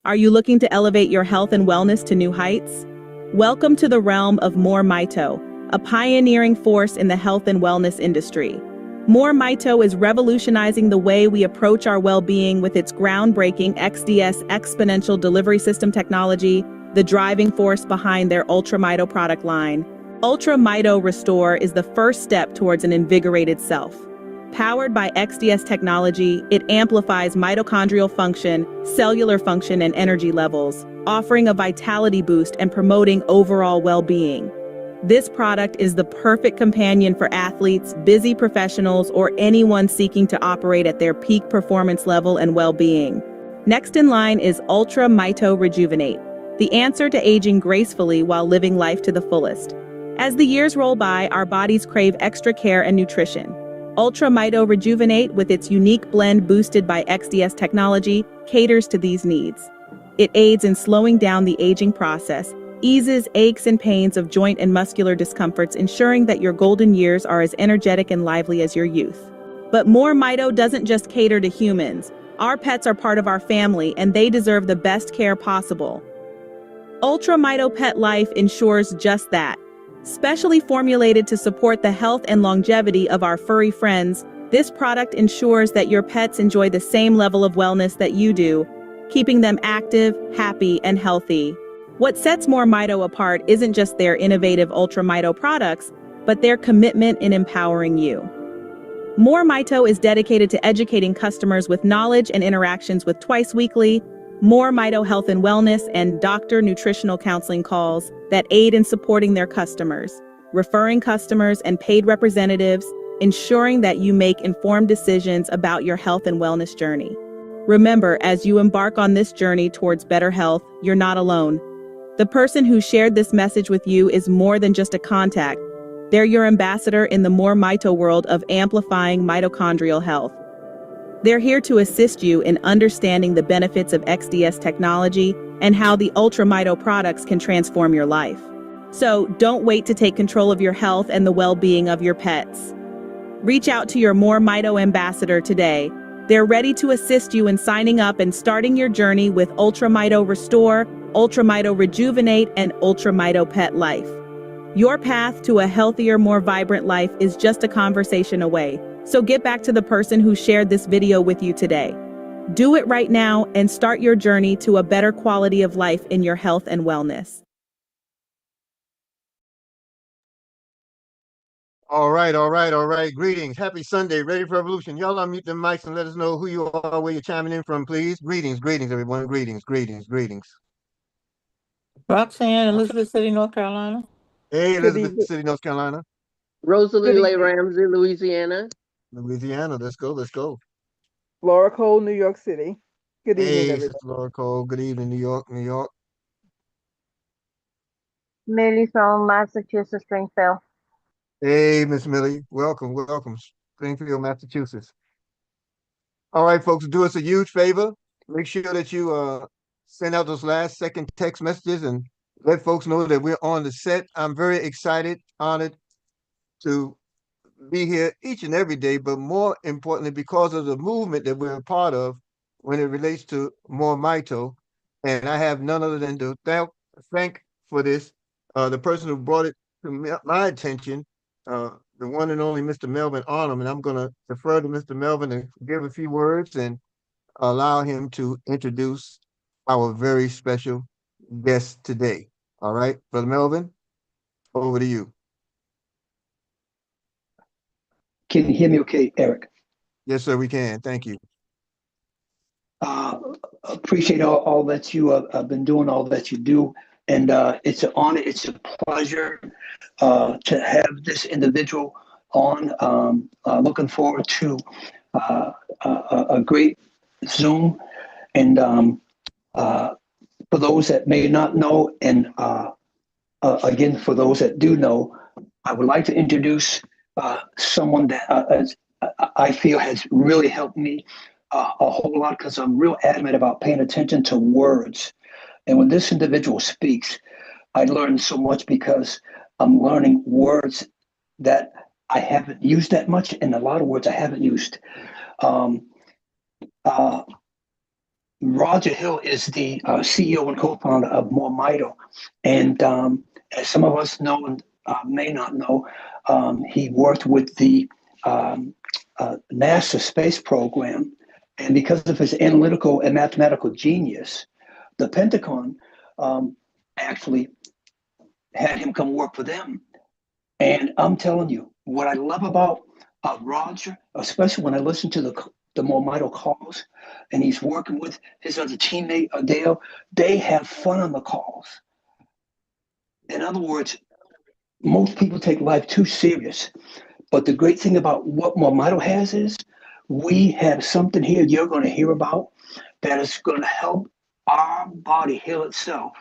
Are you looking to elevate your health and wellness to new heights? Welcome to the realm of MoreMito, a pioneering force in the health and wellness industry. MoreMito is revolutionizing the way we approach our well-being with its groundbreaking XDS exponential delivery system technology, the driving force behind their UltraMito product line. UltraMito Restore is the first step towards an invigorated self. Powered by XDS technology, it amplifies mitochondrial function, cellular function, and energy levels, offering a vitality boost and promoting overall well-being. This product is the perfect companion for athletes, busy professionals, or anyone seeking to operate at their peak performance level and well-being. Next in line is UltraMito Rejuvenate, the answer to aging gracefully while living life to the fullest. As the years roll by, our bodies crave extra care and nutrition. UltraMito Rejuvenate, with its unique blend boosted by XDS technology, caters to these needs. It aids in slowing down the aging process, eases aches and pains of joint and muscular discomforts, ensuring that your golden years are as energetic and lively as your youth. But MoreMito doesn't just cater to humans. Our pets are part of our family, and they deserve the best care possible. UltraMito Pet Life ensures just that. Specially formulated to support the health and longevity of our furry friends, this product ensures that your pets enjoy the same level of wellness that you do, keeping them active, happy, and healthy. What sets MoreMito apart isn't just their innovative UltraMito products, but their commitment in empowering you. MoreMito is dedicated to educating customers with knowledge and interactions with twice-weekly MoreMito Health and Wellness and Doctor Nutritional Counseling calls that aid in supporting their customers, referring customers and paid representatives, ensuring that you make informed decisions about your health and wellness journey. Remember, as you embark on this journey towards better health, you're not alone. The person who shared this message with you is more than just a contact. They're your ambassador in the MoreMito world of amplifying mitochondrial health. They're here to assist you in understanding the benefits of XDS technology and how the UltraMito products can transform your life. So don't wait to take control of your health and the well-being of your pets. Reach out to your MoreMito ambassador today. They're ready to assist you in signing up and starting your journey with UltraMito Restore, UltraMito Rejuvenate, and UltraMito Pet Life. Your path to a healthier, more vibrant life is just a conversation away. So get back to the person who shared this video with you today. Do it right now and start your journey to a better quality of life in your health and wellness. All right, all right, all right. Greetings. Happy Sunday. Ready for revolution. Y'all unmute the mics and let us know who you are, where you're chiming in from, please. Greetings, greetings, everyone. Greetings, greetings, greetings. Roxanne, Elizabeth City, North Carolina. Hey, Good Elizabeth evening. City, North Carolina. Rosalie Good Leigh evening. Ramsey, Louisiana. Louisiana. Let's go, let's go. Laura Cole, New York City. Good evening, Hey, everybody. Sister Laura Cole. Good evening, New York, New York. Millie from Massachusetts, Springfield. Hey, Miss Millie. Welcome, welcome. Springfield, Massachusetts. All right, folks, do us a huge favor. Make sure that you send out those last second text messages and let folks know that we're on the set. I'm very excited, honored to be here each and every day, but more importantly, because of the movement that we're a part of when it relates to MoreMito. And I have none other than to thank for this the person who brought it to my attention, the one and only Mr. Melvin Arnhem. And I'm going to defer to Mr. Melvin and give a few words and allow him to introduce our very special guest today. All right, Brother Melvin, over to you. Can you hear me okay, Eric? Yes, sir, we can. Thank you. Uh, Appreciate all that you have been doing, all that you do. And it's an honor, it's a pleasure to have this individual on. Looking forward to a great Zoom. And for those that may not know, and again, for those that do know, I would like to introduce someone that I feel has really helped me a whole lot because I'm real adamant about paying attention to words. And when this individual speaks, I learn so much because I'm learning words that I haven't used that much, and a lot of words I haven't used. Um, uh, Roger Hill is the CEO and co-founder of MoreMito, and as some of us know and may not know, he worked with the um, NASA space program, and because of his analytical and mathematical genius, the Pentagon actually had him come work for them. And I'm telling you, what I love about Roger, especially when I listen to the MoreMito calls, and he's working with his other teammate Adele, they have fun on the calls. In other words, most people take life too serious. But the great thing about what MoreMito has is we have something here you're going to hear about that is going to help our body heal itself.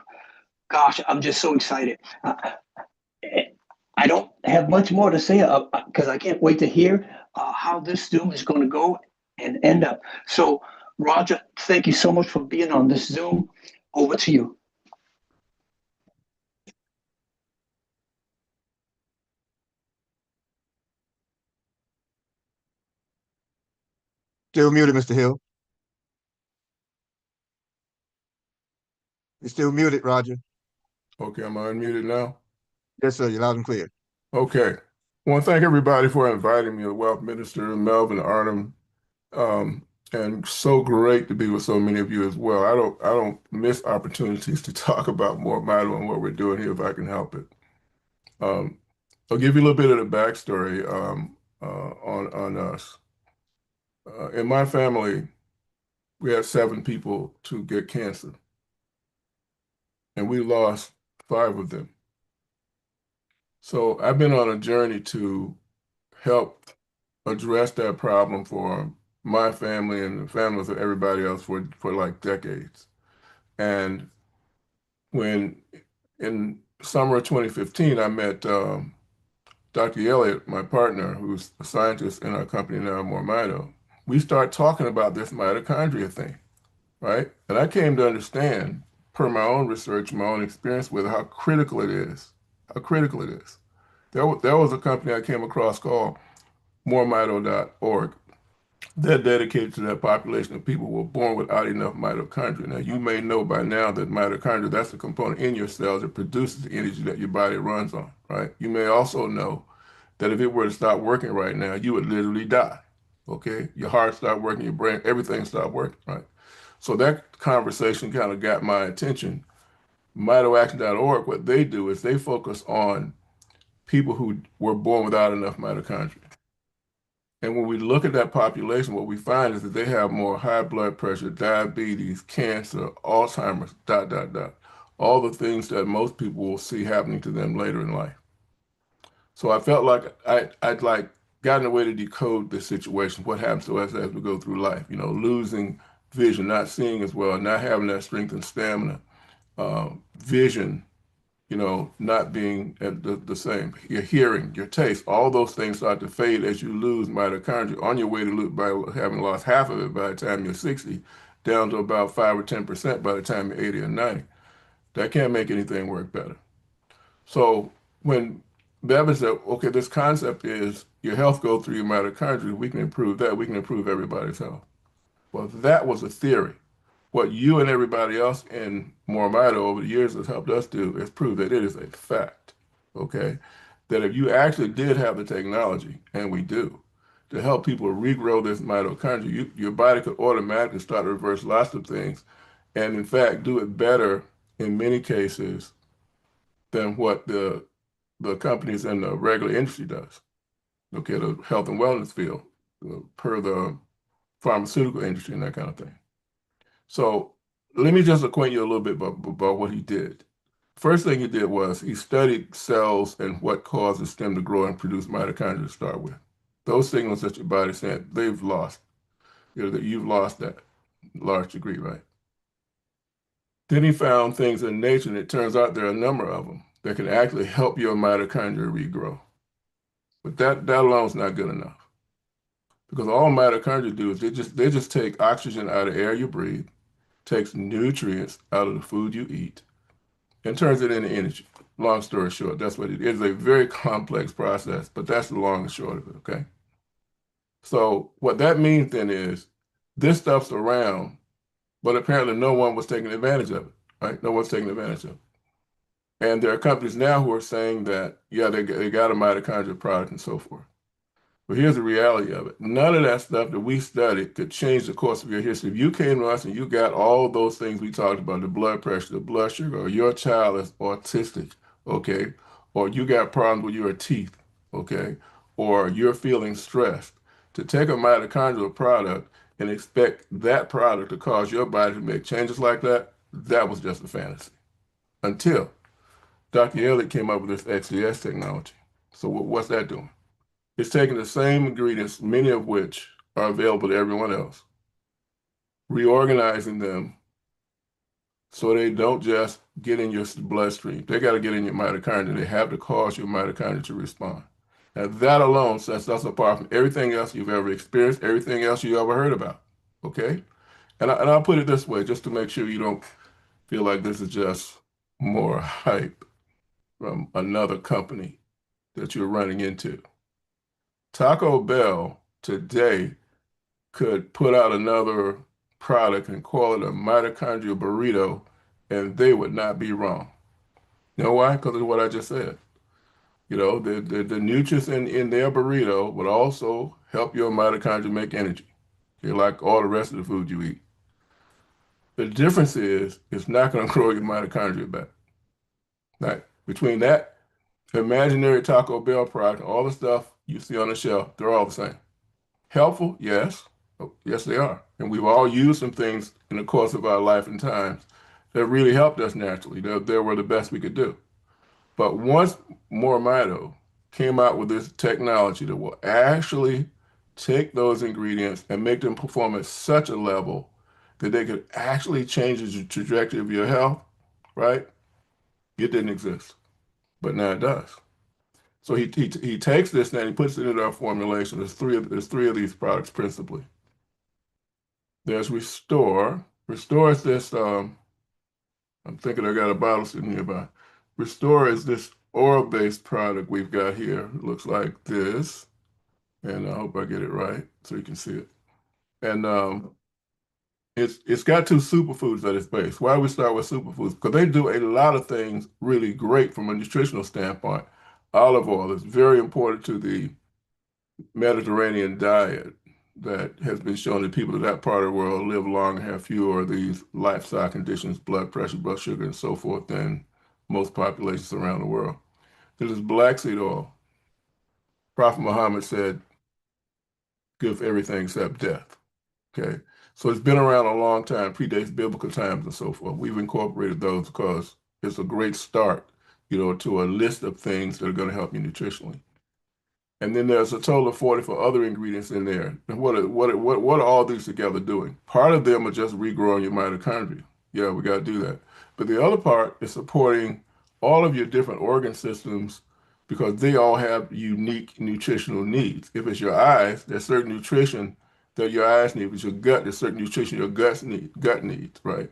Gosh, I'm just so excited. I don't have much more to say because I can't wait to hear how this Zoom is going to go and end up. So, Roger, thank you so much for being on this Zoom. Over to you. Still muted, Mr. Hill. You're still muted, Roger. Okay, am I unmuted now? Yes, sir. You're loud and clear. Okay. I want to thank everybody for inviting me to Wealth Minister Melvin Arnhem. And so great to be with so many of you as well. I don't miss opportunities to talk about MoreMito and what we're doing here if I can help it. I'll give you a little bit of the backstory on us. In my family, we had 7 people to get cancer, and we lost 5 of them. So I've been on a journey to help address that problem for my family and the families of everybody else for like decades. And when in summer of 2015, I met Dr. Elliott, my partner, who's a scientist in our company now, MoreMito. We start talking about this mitochondria thing, right? And I came to understand, per my own research, my own experience with it, how critical it is, how critical it is. There was a company I came across called MoreMito.org. they're dedicated to that population of people who were born without enough mitochondria. Now, you may know by now that mitochondria, that's the component in your cells that produces the energy that your body runs on, right? You may also know that if it were to stop working right now, you would literally die, okay? Your heart stopped working, your brain, everything stopped working, right? So that conversation kind of got my attention. MitoAction.org, what they do is they focus on people who were born without enough mitochondria. And when we look at that population, what we find is that they have more high blood pressure, diabetes, cancer, Alzheimer's, dot, dot, dot. All the things that most people will see happening to them later in life. So I felt like I'd like gotten a way to decode the situation, what happens to us as we go through life, you know, losing vision, not seeing as well, not having that strength and stamina, vision, you know, not being the same. Your hearing, your taste, all those things start to fade as you lose mitochondria on your way to lose, by having lost half of it by the time you're 60, down to about 5 or 10% by the time you're 80 or 90. That can't make anything work better. So when Bevan said, okay, this concept is your health goes through your mitochondria, we can improve that, we can improve everybody's health. Well, that was a theory. What you and everybody else in MoreMito over the years has helped us do is prove that it is a fact, okay? That if you actually did have the technology, and we do, to help people regrow this mitochondria, your body could automatically start to reverse lots of things, and in fact, do it better in many cases than what the companies in the regular industry does, okay, the health and wellness field, per the pharmaceutical industry and that kind of thing. So let me just acquaint you a little bit about what he did. First thing he did was he studied cells and what causes them to grow and produce mitochondria to start with. Those signals that your body's saying they've lost, you know, that you've lost that large degree, right? Then he found things in nature, and it turns out there are a number of them that can actually help your mitochondria regrow. But that alone is not good enough, because all mitochondria do is they just take oxygen out of air you breathe, takes nutrients out of the food you eat, and turns it into energy. Long story short, that's what it is. It's a very complex process, but that's the long and short of it, okay? So what that means then is this stuff's around, but apparently no one was taking advantage of it, right? No one's taking advantage of it. And there are companies now who are saying that, yeah, they got a mitochondria product and so forth. But here's the reality of it. None of that stuff that we studied could change the course of your history. If you came to us and you got all those things we talked about, the blood pressure, the blood sugar, or your child is autistic, okay, or you got problems with your teeth, okay, or you're feeling stressed, to take a mitochondrial product and expect that product to cause your body to make changes like that, that was just a fantasy. Until Dr. Elliott came up with this XDS technology. So what's that doing? It's taking the same ingredients, many of which are available to everyone else, reorganizing them so they don't just get in your bloodstream. They got to get in your mitochondria. They have to cause your mitochondria to respond. And that alone sets us apart from everything else you've ever experienced, everything else you ever heard about, okay? And I'll put it this way, just to make sure you don't feel like this is just more hype from another company that you're running into. Taco Bell today could put out another product and call it a mitochondrial burrito, and they would not be wrong. You know why? Because of what I just said. You know, the nutrients in their burrito would also help your mitochondria make energy. You're like all the rest of the food you eat. The difference is it's not going to grow your mitochondria back. Right? Between that imaginary Taco Bell product and all the stuff you see on the shelf, they're all the same. Helpful? Yes. Oh, yes, they are. And we've all used some things in the course of our life and times that really helped us naturally. They were the best we could do. But once MoreMito came out with this technology that will actually take those ingredients and make them perform at such a level that they could actually change the trajectory of your health, right? It didn't exist, but now it does. So he takes this and he puts it into our formulation. There's three of these products principally. There's Restore. Restore is this, I'm thinking I got a bottle sitting nearby. Restore is this oil-based product we've got here. It looks like this. And I hope I get it right so you can see it. And it's got two superfoods at its base. Why we start with superfoods? Because they do a lot of things really great from a nutritional standpoint. Olive oil is very important to the Mediterranean diet that has been shown that people in that part of the world live longer, have fewer of these lifestyle conditions, blood pressure, blood sugar, and so forth, than most populations around the world. There's black seed oil. Prophet Muhammad said, give everything except death. Okay. So it's been around a long time, predates biblical times and so forth. We've incorporated those because it's a great start, to a list of things that are going to help you nutritionally. And then there's a total of 44 other ingredients in there. And what are all these together doing? Part of them are just regrowing your mitochondria. Yeah, we got to do that. But the other part is supporting all of your different organ systems because they all have unique nutritional needs. If it's your eyes, there's certain nutrition that your eyes need. If it's your gut, there's certain nutrition your gut needs, right?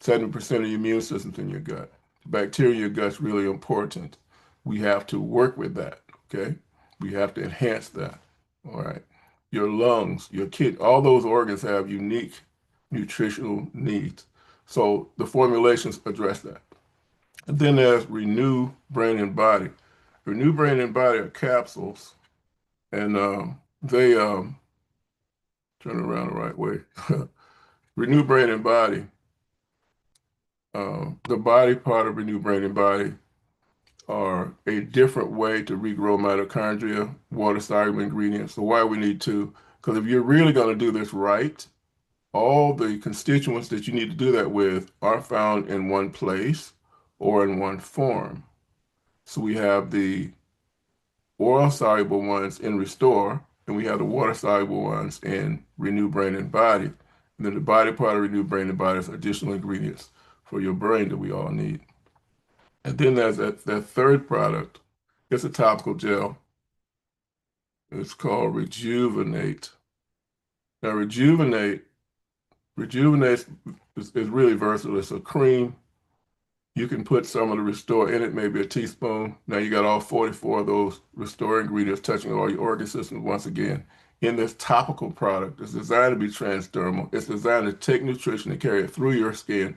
70% of your immune system's in your gut. Bacteria in your gut's really important. We have to work with that, okay? We have to enhance that, all right? Your lungs, your kidney, all those organs have unique nutritional needs. So the formulations address that. And then there's Renew Brain and Body. Renew Brain and Body are capsules, and they turn it around the right way. Renew Brain and Body, the body part of Renew Brain and Body are a different way to regrow mitochondria, water-soluble ingredients. So why we need two? Because if you're really going to do this right, all the constituents that you need to do that with are found in one place or in one form. So we have the oil-soluble ones in Restore, and we have the water-soluble ones in Renew Brain and Body. And then the body part of Renew Brain and Body is additional ingredients for your brain that we all need. And then there's that third product. It's a topical gel. It's called Rejuvenate. Now, Rejuvenate is really versatile. It's a cream. You can put some of the Restore in it, maybe a teaspoon. Now you got all 44 of those Restore ingredients touching all your organ systems once again in this topical product. It's designed to be transdermal. It's designed to take nutrition and carry it through your skin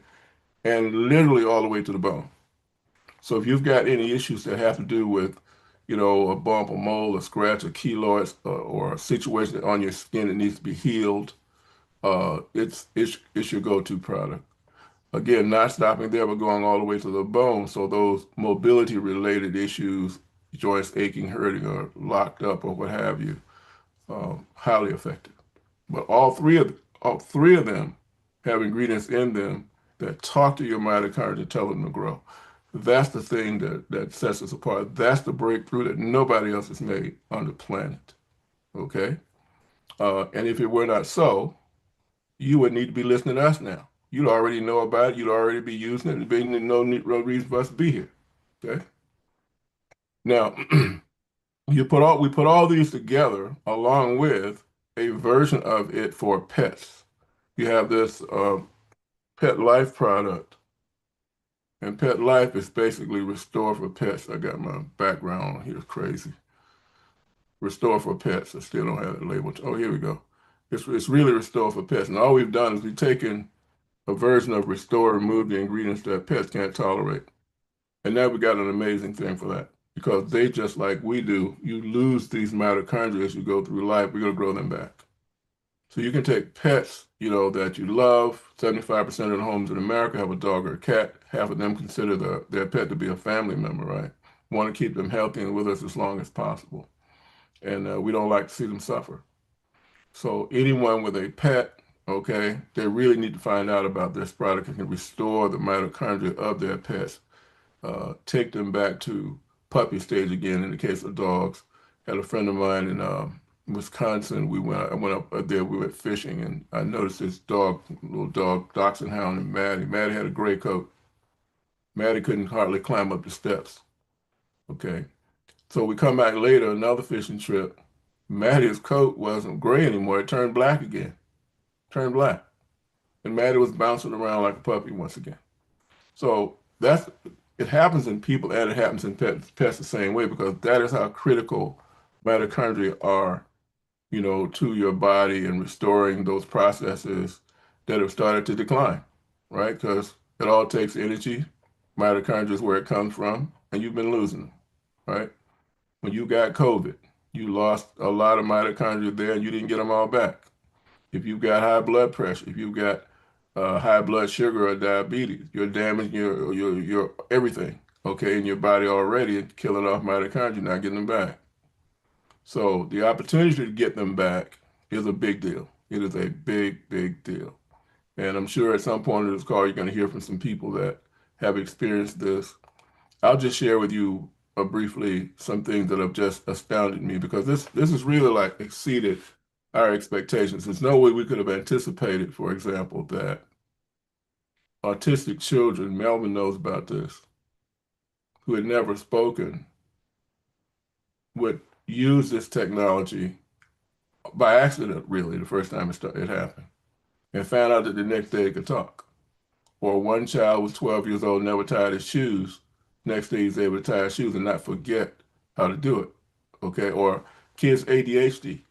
and literally all the way to the bone. So if you've got any issues that have to do with, a bump, a mole, a scratch, a keloid, or a situation on your skin that needs to be healed, it's your go-to product. Again, not stopping there, but going all the way to the bone. So those mobility-related issues, joints aching, hurting, or locked up, or what have you, highly effective. But all three of them have ingredients in them that talk to your mitochondria, tell them to grow. That's the thing that sets us apart. That's the breakthrough that nobody else has made on the planet. Okay? And if it were not so, you would need to be listening to us now. You'd already know about it. You'd already be using it. There'd be no reason for us to be here. Okay? Now, we put all these together along with a version of it for pets. You have this Pet Life product. And Pet Life is basically Restore for Pets. I got my background on here, crazy. Restore for Pets. I still don't have it labeled. Oh, here we go. It's really Restore for Pets. And all we've done is we've taken a version of Restore, removed the ingredients that pets can't tolerate. And now we got an amazing thing for that. Because they, just like we do, you lose these mitochondria as you go through life. We're going to grow them back. So you can take pets, that you love. 75% of the homes in America have a dog or a cat. Half of them consider their pet to be a family member, right? Want to keep them healthy and with us as long as possible. And we don't like to see them suffer. So anyone with a pet, okay, they really need to find out about this product and can restore the mitochondria of their pets. Take them back to puppy stage again in the case of dogs. Had a friend of mine in Wisconsin. I went up there, we went fishing, and I noticed this little dog, dachshund hound, and Maddie. Maddie had a gray coat. Maddie couldn't hardly climb up the steps. Okay. So we come back later, another fishing trip. Maddie's coat wasn't gray anymore. It turned black again. Turned black. And Maddie was bouncing around like a puppy once again. So it happens in people and it happens in pets the same way because that is how critical mitochondria are to your body and restoring those processes that have started to decline, right? Because it all takes energy. Mitochondria is where it comes from, and you've been losing them, right? When you got COVID, you lost a lot of mitochondria there, and you didn't get them all back. If you've got high blood pressure, if you've got high blood sugar or diabetes, you're damaging your everything, okay, in your body already, and killing off mitochondria, not getting them back. So the opportunity to get them back is a big deal. It is a big, big deal. And I'm sure at some point in this call, you're going to hear from some people that have experienced this. I'll just share with you briefly some things that have just astounded me, because this has really like exceeded our expectations. There's no way we could have anticipated, for example, that autistic children, Melvin knows about this, who had never spoken, would use this technology by accident, really, the first time it happened, and found out that the next day it could talk. Or one child was 12 years old, never tied his shoes. Next day he's able to tie his shoes and not forget how to do it. Okay. Or kids ADHD.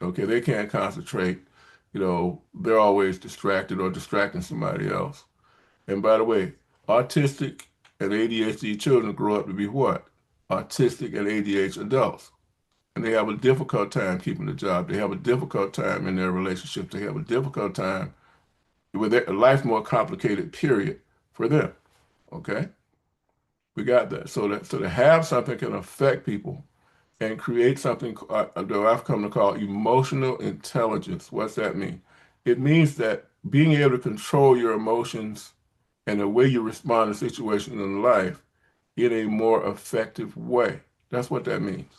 Okay. They can't concentrate. They're always distracted or distracting somebody else. And by the way, autistic and ADHD children grow up to be what? Autistic and ADHD adults. And they have a difficult time keeping a job. They have a difficult time in their relationships. They have a difficult time with their life, more complicated period for them. Okay, we got that. So to have something can affect people and create something that I've come to call emotional intelligence. What's that mean? It means that being able to control your emotions and the way you respond to situations in life in a more effective way. That's what that means.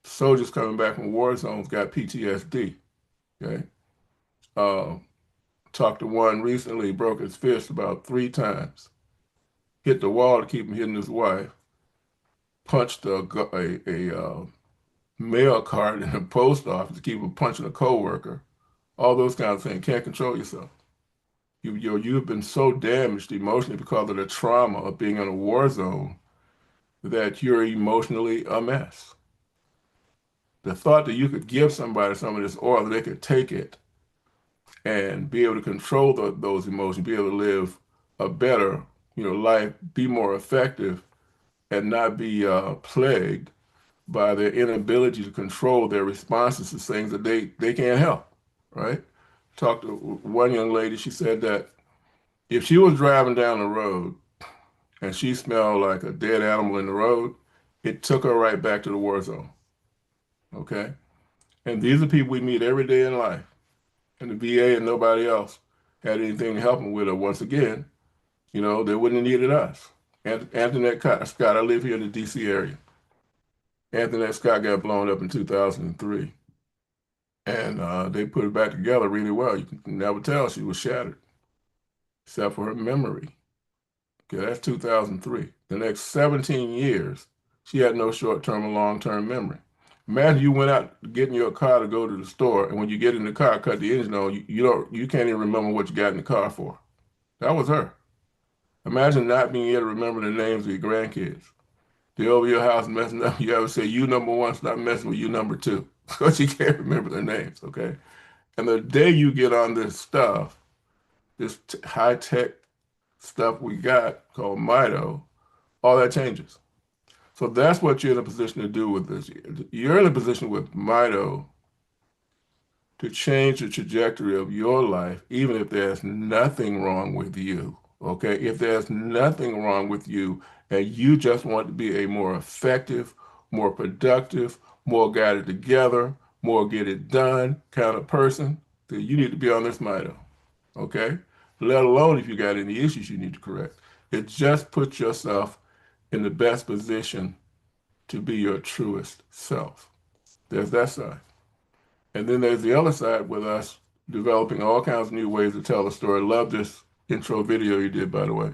Soldiers coming back from war zones got PTSD. Okay. Talked to one recently, broke his fist about 3 times, hit the wall to keep him hitting his wife, punched a mail cart in the post office to keep him punching a coworker. All those kinds of things. Can't control yourself. You've been so damaged emotionally because of the trauma of being in a war zone that you're emotionally a mess. The thought that you could give somebody some of this oil, that they could take it and be able to control those emotions, be able to live a better, life, be more effective, and not be plagued by their inability to control their responses to things that they can't help, right? Talked to one young lady, she said that if she was driving down the road and she smelled like a dead animal in the road, it took her right back to the war zone, okay? And these are people we meet every day in life. And the VA and nobody else had anything to help them with it. Once again, they wouldn't have needed us. Antoinette Scott, I live here in the DC area. Antoinette Scott got blown up in 2003. And they put it back together really well. You can never tell she was shattered, except for her memory. Okay, that's 2003. The next 17 years, she had no short-term or long-term memory. Imagine you went out getting your car to go to the store, and when you get in the car, cut the engine on, you can't even remember what you got in the car for. That was her. Imagine not being able to remember the names of your grandkids. They're over your house messing up. You ever say, you number one, stop messing with you number two, because you can't remember their names, okay? And the day you get on this stuff, this high-tech stuff we got called MoreMito, all that changes. So that's what you're in a position to do with this. You're in a position with MoreMito to change the trajectory of your life, even if there's nothing wrong with you, okay? If there's nothing wrong with you and you just want to be a more effective, more productive, more guided together, more get it done kind of person, then you need to be on this MoreMito, okay? Let alone if you got any issues you need to correct. It just puts yourself in the best position to be your truest self. There's that side. And then there's the other side with us developing all kinds of new ways to tell a story. Love this intro video you did, by the way.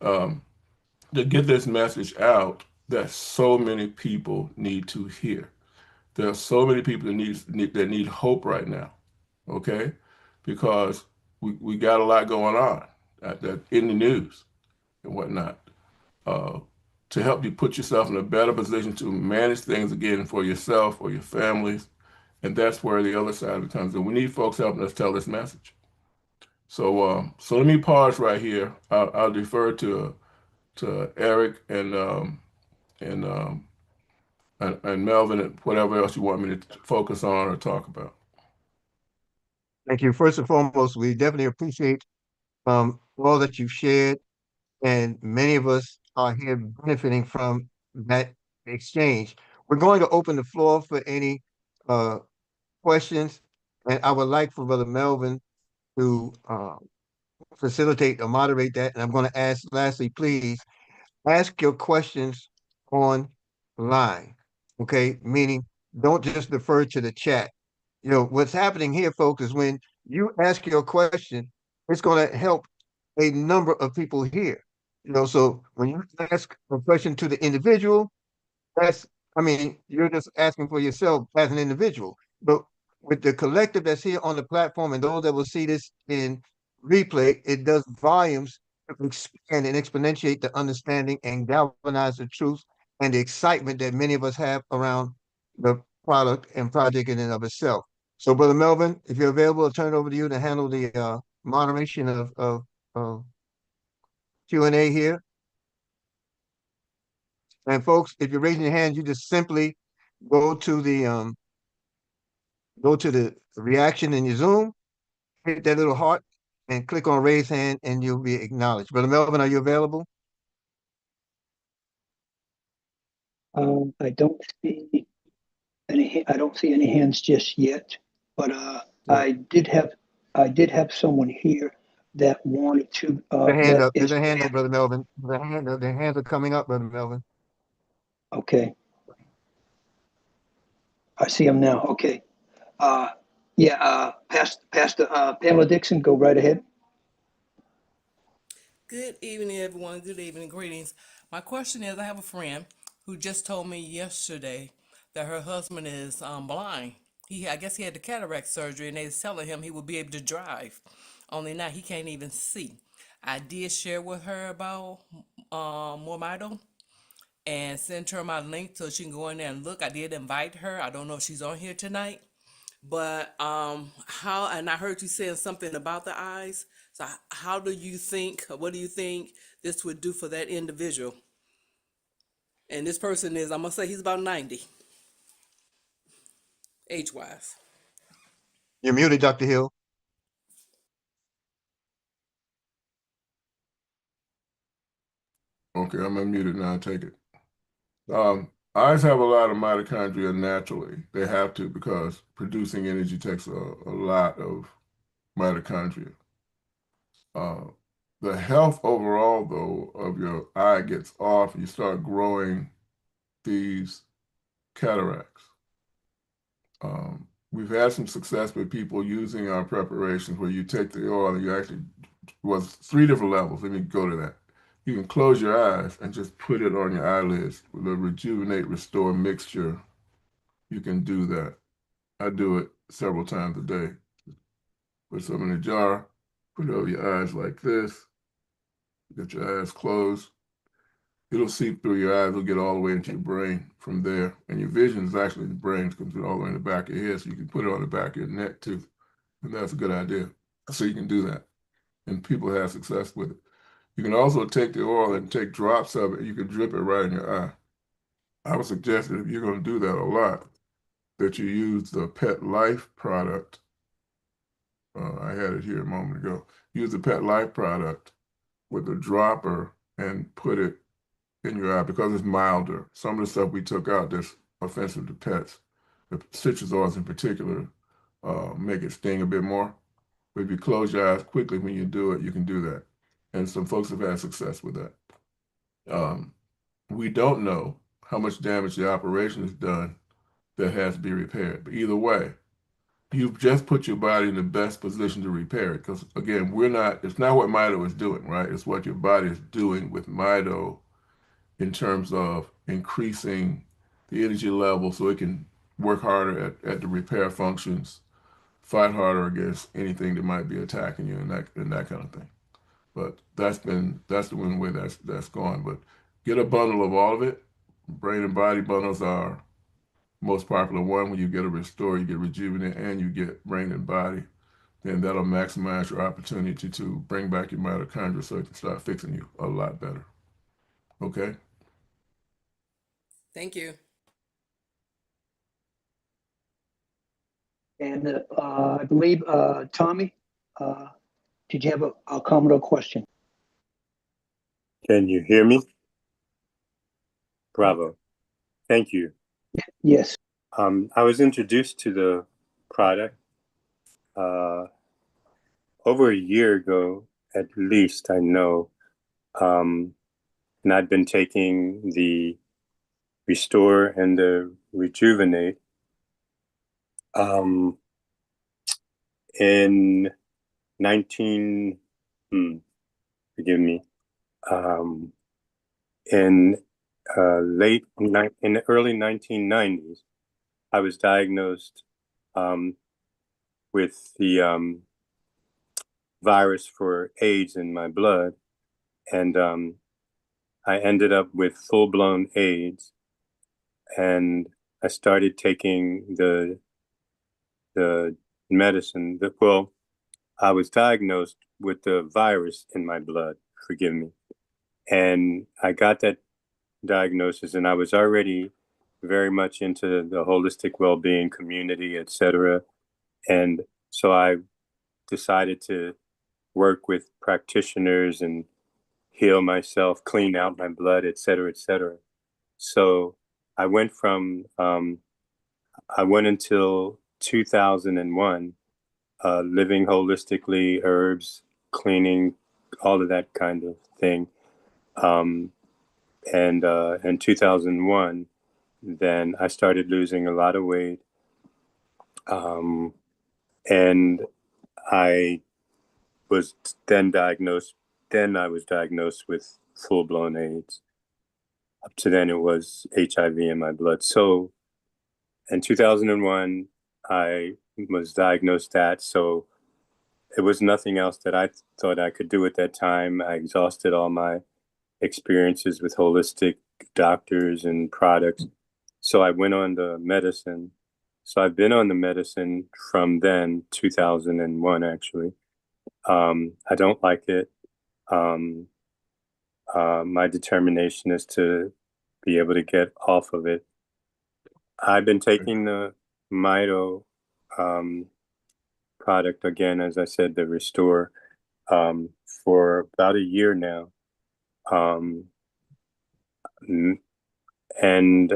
To get this message out that so many people need to hear. There are so many people that need hope right now, okay? Because we got a lot going on in the news and whatnot. To help you put yourself in a better position to manage things again for yourself or your families, And that's where the other side of it comes in. We need folks helping us tell this message. So let me pause right here. I'll defer to Eric and and Melvin and whatever else you want me to focus on or talk about. Thank you. First and foremost, we definitely appreciate all that you've shared, and many of us are here benefiting from that exchange. We're going to open the floor for any uh, questions, and I would like for Brother Melvin to facilitate or moderate that. And I'm going to ask, lastly, please ask your questions online. Okay, meaning don't just defer to the chat. You know, what's happening here, folks, is when you ask your question, it's going to help a number of people here. You know, so when you ask a question to the individual, that's, I mean, you're just asking for yourself as an individual. But with the collective that's here on the platform and those that will see this in replay, it does volumes to expand and exponentiate the understanding and galvanize the truth and the excitement that many of us have around the product and project in and of itself. So, Brother Melvin, if you're available, I'll turn it over to you to handle the moderation of Q&A here. And folks, if you're raising your hand, you just simply go to the reaction in your Zoom, hit that little heart, and click on raise hand, and you'll be acknowledged. Brother Melvin, are you available? I don't see I don't see any hands just yet, but Yeah. I did have someone here that wanted to The hand that up. There's is a hand up, Brother Melvin. The hands are coming up, Brother Melvin. okay. I see him now. Okay. Uh, yeah. Pastor Pamela Dixon, go right ahead. Good evening, everyone. Good evening. Greetings. My question is, I have a friend who just told me yesterday that her husband is blind. I guess he had the cataract surgery, and they was telling him he would be able to drive. Only now he can't even see. I did share with her about MoreMito and send her my link so she can go in there and look. I did invite her. I don't know if she's on here tonight. But how, and I heard you saying something about the eyes. So how do you think, what do you think this would do for that individual? And this person is, I'm gonna say he's about 90, age wise. You're muted, Dr. Hill. Okay, I'm unmuted now. Take it. Eyes have a lot of mitochondria naturally. They have to because producing energy takes a lot of mitochondria. Uh, the health overall, though, of your eye gets off. You start growing these cataracts. We've had some success with people using our preparations where you take the oil and you actually, was 3 different levels. Let me go to that. You can close your eyes and just put it on your eyelids with a rejuvenate, restore mixture. You can do that. I do it several times a day. Put some in a jar, put it over your eyes like this, get your eyes closed. It'll seep through your eyes, it'll get all the way into your brain from there. And your vision is actually in the brain, it comes all the way in the back of your head, so you can put it on the back of your neck too. And that's a good idea. So you can do that. And people have success with it. You can also take the oil and take drops of it, you can drip it right in your eye. I would suggest that if you're going to do that a lot, that you use the Pet Life product. I had it here a moment ago. Use the Pet Life product with a dropper and put it in your eye because it's milder. Some of the stuff we took out that's offensive to pets, the citrus oils in particular, make it sting a bit more. But if you close your eyes quickly when you do it, you can do that. And some folks have had success with that. We don't know how much damage the operation has done that has to be repaired. But either way, you've just put your body in the best position to repair it. Because again, it's not what Mito is doing, right? It's what your body is doing with Mito in terms of increasing the energy level so it can work harder at the repair functions, fight harder against anything that might be attacking you and that kind of thing. But that's the one way that's gone. But get a bundle of all of it. Brain and body bundles are most popular one. When you get a restore, you get rejuvenate, and you get brain and body, then that'll maximize your opportunity to bring back your mitochondria so it can start fixing you a lot better. Okay? Thank you. And I believe, Tommy, did you have a comment or question? Can you hear me? Bravo. Thank you. Yes. I was introduced to the product over a year ago, at least, I know. And I'd been taking the Restore and the Rejuvenate. In 19, forgive me, in in the early 1990s, I was diagnosed with the virus for AIDS in my blood, and I ended up with full-blown AIDS, and I started taking the medicine. Well, I was diagnosed with the virus in my blood, forgive me, and I got that diagnosis, and I was already very much into the holistic well-being community, etc. And so I decided to work with practitioners and heal myself, clean out my blood, etc., etc. So I went from I went until 2001, living holistically, herbs, cleaning, all of that kind of thing. And in 2001, then I started losing a lot of weight. And I was then diagnosed, I was diagnosed with full-blown AIDS. Up to then, it was HIV in my blood. So in 2001, I was diagnosed that. So it was nothing else that I thought I could do at that time. I exhausted all my experiences with holistic doctors and products. So I went on the medicine. So I've been on the medicine from then, 2001, actually. I don't like it. My determination is to be able to get off of it. I've been taking the Mito product again, as I said, the Restore, for about a year now. And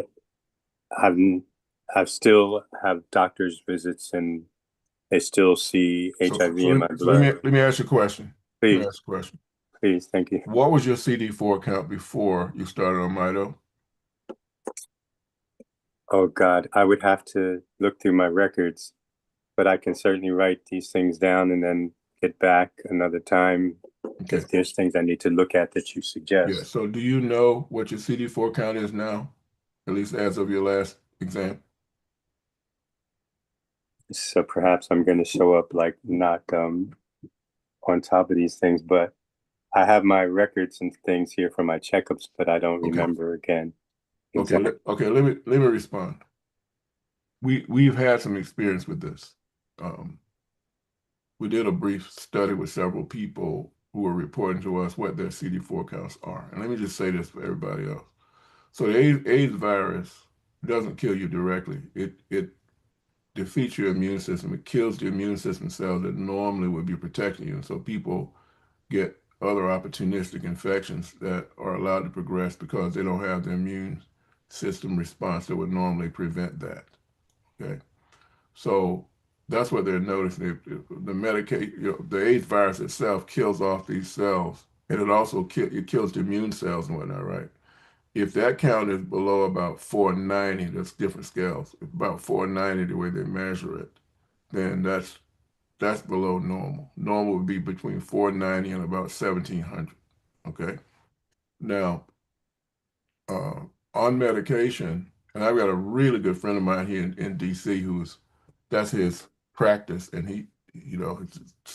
I've still have doctor's visits, and they still see HIV in my blood. Let me ask you a question. Please. Let me ask a question. Please, thank you. What was your CD4 count before you started on Mito? Oh God, I would have to look through my records, but I can certainly write these things down and then get back another time if there's things I need to look at that you suggest. Yeah. So do you know what your CD4 count is now, at least as of your last exam? So perhaps I'm going to show up like not on top of these things, but I have my records and things here for my checkups, but I don't remember again. Exactly. Okay. Let me respond. We've had some experience with this. We did a brief study with several people who were reporting to us what their CD4 counts are. And let me just say this for everybody else. So the AIDS virus doesn't kill you directly. It defeats your immune system. It kills the immune system cells that normally would be protecting you. And so people get other opportunistic infections that are allowed to progress because they don't have the immune system response that would normally prevent that. Okay. So that's what they're noticing. The medicate, the AIDS virus itself kills off these cells, and it also kills the immune cells and whatnot, right? If that count is below about 490, that's different scales. If about 490, the way they measure it, then that's below normal. Normal would be between 490 and about 1700. Okay. Now, on medication, and I've got a really good friend of mine here in DC that's his practice, and he, his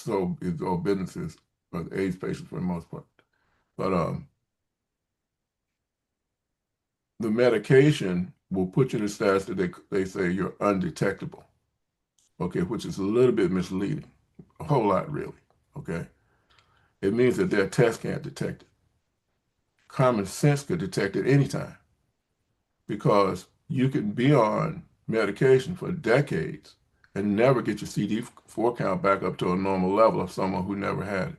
whole business is AIDS patients for the most part. But the medication will put you in a status that they say you're undetectable, okay, which is a little bit misleading, a whole lot really, okay? It means that their test can't detect it. Common sense could detect it anytime because you can be on medication for decades and never get your CD4 count back up to a normal level of someone who never had it,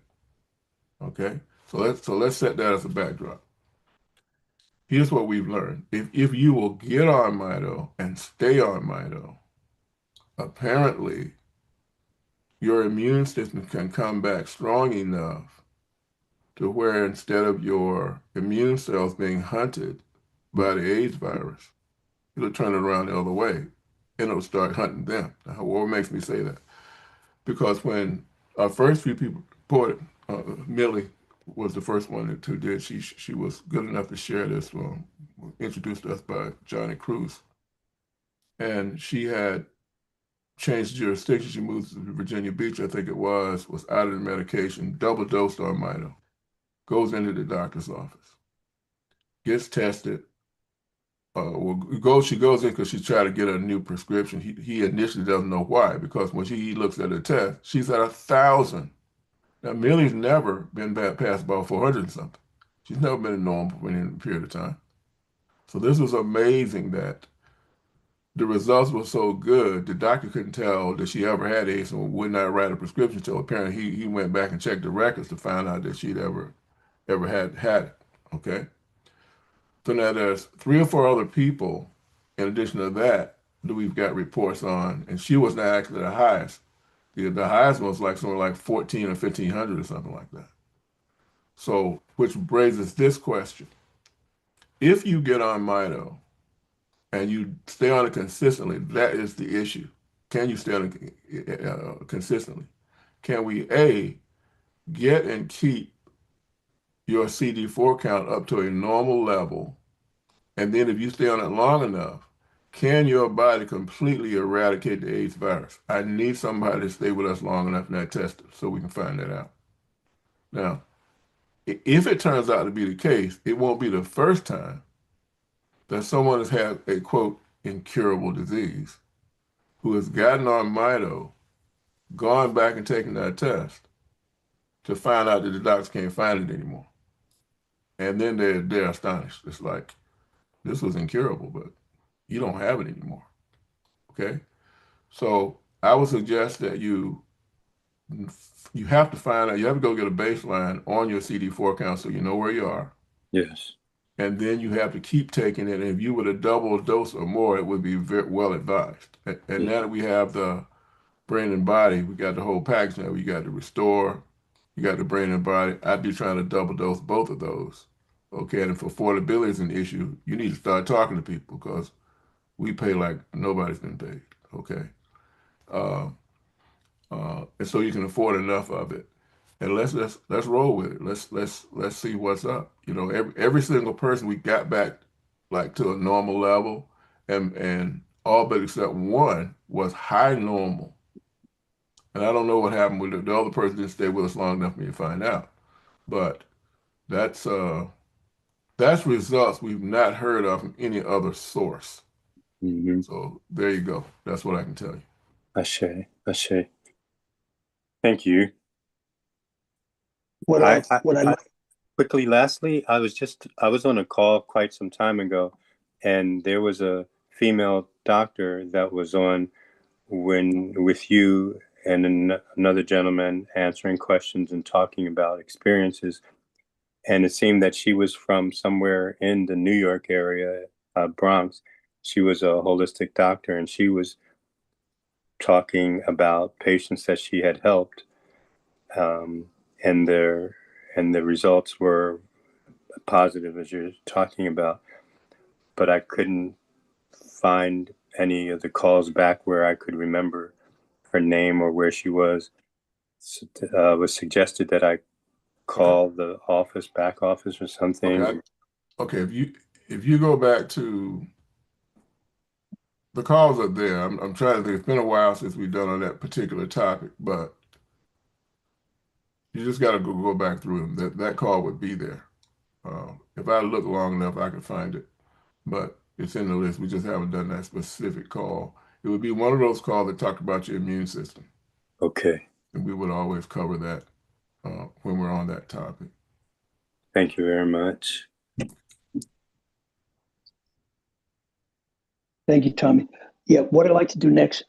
okay? So let's set that as a backdrop. Here's what we've learned. If you will get on Mito and stay on Mito, apparently your immune system can come back strong enough to where instead of your immune cells being hunted by the AIDS virus, it'll turn it around the other way and it'll start hunting them. Now, what makes me say that? Because when our first few people reported, Millie was the first one who did. She was good enough to share this, introduced to us by Johnny Cruz. And she had changed jurisdiction. She moved to Virginia Beach, I think it was out of the medication, double dosed on Mito, goes into the doctor's office, gets tested. She goes in because she's trying to get a new prescription. He initially doesn't know why, because when he looks at her test, she's at 1,000. Now, Millie's never been past about 400 and something. She's never been normal for any period of time. So this was amazing that the results were so good, the doctor couldn't tell that she ever had AIDS and would not write a prescription until apparently he went back and checked the records to find out that she'd ever had it, okay? So now there's 3 or 4 other people in addition to that we've got reports on, and she was not actually the highest. The highest was like somewhere like 14 or 1,500 or something like that. So, which raises this question. If you get on Mito and you stay on it consistently, that is the issue. Can you stay on it consistently? Can we, A, get and keep your CD4 count up to a normal level? And then if you stay on it long enough, can your body completely eradicate the AIDS virus? I need somebody to stay with us long enough in that test so we can find that out. Now, if it turns out to be the case, it won't be the first time that someone has had a, quote, incurable disease who has gotten on Mito, gone back and taken that test to find out that the doctors can't find it anymore. And then they're astonished. It's like, this was incurable, but you don't have it anymore, okay? So I would suggest that you have to find out, you have to go get a baseline on your CD4 count so you know where you are. Yes. And then you have to keep taking it. And if you were to double dose or more, it would be very well advised. And now that we have the brain and body, we got the whole package now. We got the restore, you got the brain and body. I'd be trying to double dose both of those. Okay, and if affordability is an issue, you need to start talking to people because we pay like nobody's been paid. Okay, and so you can afford enough of it. And let's roll with it. Let's see what's up. You know, every single person we got back like to a normal level, and all but except one was high normal. And I don't know what happened with the other person didn't stay with us long enough for me to find out. But that's results we've not heard of from any other source. Mm-hmm. So there you go. That's what I can tell you. Ashe. Thank you. What I quickly, lastly, I was on a call quite some time ago, and there was a female doctor that was on with you and another gentleman answering questions and talking about experiences. And it seemed that she was from somewhere in the New York area, Bronx. She was a holistic doctor, and she was talking about patients that she had helped, and the results were positive, as you're talking about. But I couldn't find any of the calls back where I could remember her name or where she was. Was suggested that I call the back office or something. Okay. If you go back to the calls are there. I'm trying to think. It's been a while since we've done on that particular topic, but you just got to go back through them. That call would be there. If I look long enough, I could find it. But It's in the list. We just haven't done that specific call. It would be one of those calls that talk about your immune system. Okay. And we would always cover that when we're on that topic. Thank you very much. Thank you, Tommy. Yeah, what I'd like to do next,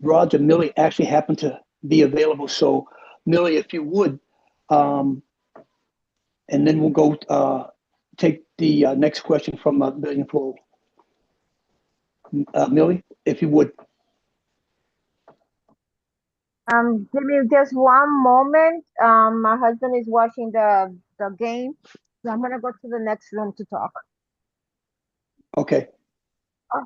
Roger Millie actually happened to be available. So, Millie, if you would, and then we'll go take the next question from Billion Flow. Millie, if you would. Give me just one moment. My husband is watching the game, so I'm gonna go to the next room to talk. Okay. Oh.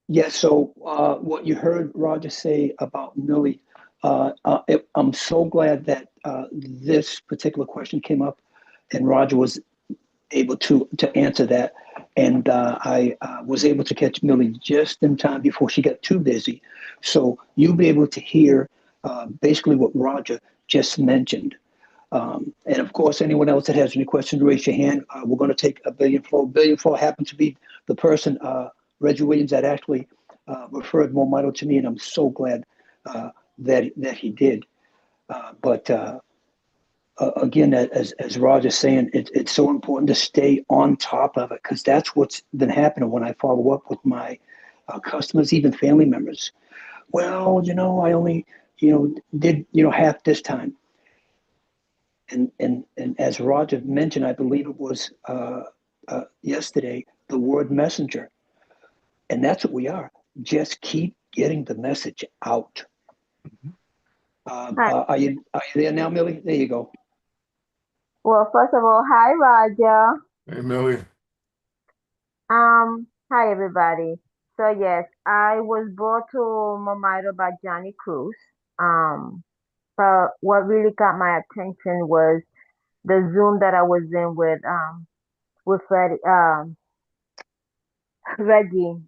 Yeah, so what you heard Roger say about Millie, I'm so glad that this particular question came up and Roger was able to answer that. And I was able to catch Millie just in time before she got too busy. So you'll be able to hear basically what Roger just mentioned. And of course, anyone else that has any questions, raise your hand. We're going to take a Billion Flow. Billion Flow happened to be the person, Reggie Williams, that actually referred MoreMito to me, and I'm so glad that he did. But again, as Roger's saying, it's so important to stay on top of it because that's what's been happening when I follow up with my customers, even family members. Well, I only, did, half this time. And as Roger mentioned, I believe it was yesterday, the word messenger. And that's what we are. Just keep getting the message out. Hi. Are you there now, Millie? There you go. Well, first of all, hi Roger. Hey, Millie. Hi everybody. So yes, I was brought to MoreMito by Johnny Cruz. But what really got my attention was the Zoom that I was in with Freddie, Reggie.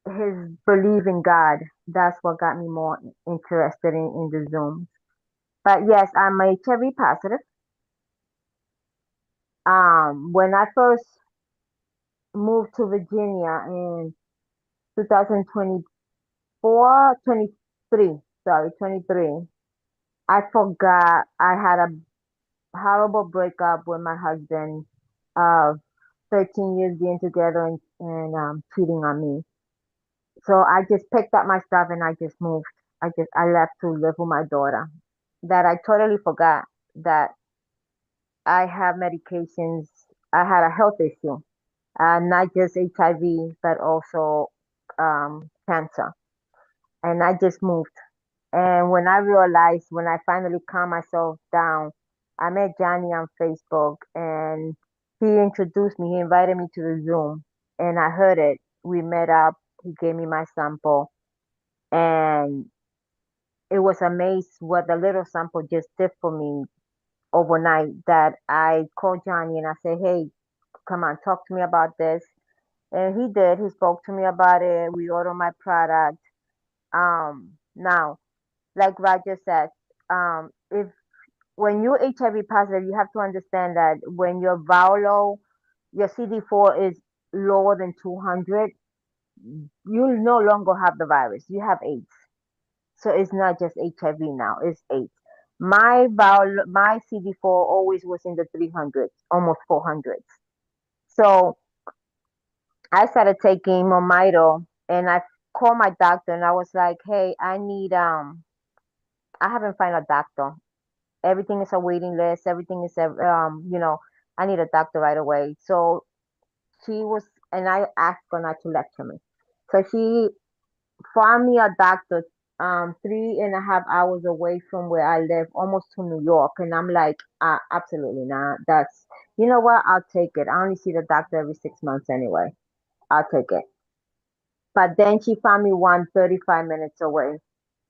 His belief in God. That's what got me more interested in the Zoom. But yes, I'm HIV positive. When I first moved to Virginia in 2024, 23, sorry, 23, I forgot I had a horrible breakup with my husband of 13 years being together and cheating on me. So I just picked up my stuff and I just moved. I left to live with my daughter. That I totally forgot that I have medications. I had a health issue, not just HIV, but also cancer. And I just moved. And when I realized, when I finally calmed myself down, I met Johnny on Facebook and he introduced me. He invited me to the Zoom and I heard it. We met up. He gave me my sample and it was amazed what the little sample just did for me overnight that I called Johnny and I said, hey, come on, talk to me about this. And he did. He spoke to me about it. We ordered my product. Now, like Roger said, if when you're HIV positive, you have to understand that when your viral, your CD4 is lower than 200, you no longer have the virus. You have AIDS. So it's not just HIV now, it's AIDS. My CD4 always was in the 300s, almost 400s. So I started taking MoreMito and I called my doctor and I was like, hey, I haven't found a doctor. Everything is a waiting list. Everything is, I need a doctor right away. So she was, and I asked her not to lecture me. So she found me a doctor 3.5 hours away from where I live, almost to New York. And I'm like, absolutely not. You know what? I'll take it. I only see the doctor every 6 months anyway. I'll take it. But then she found me one 35 minutes away.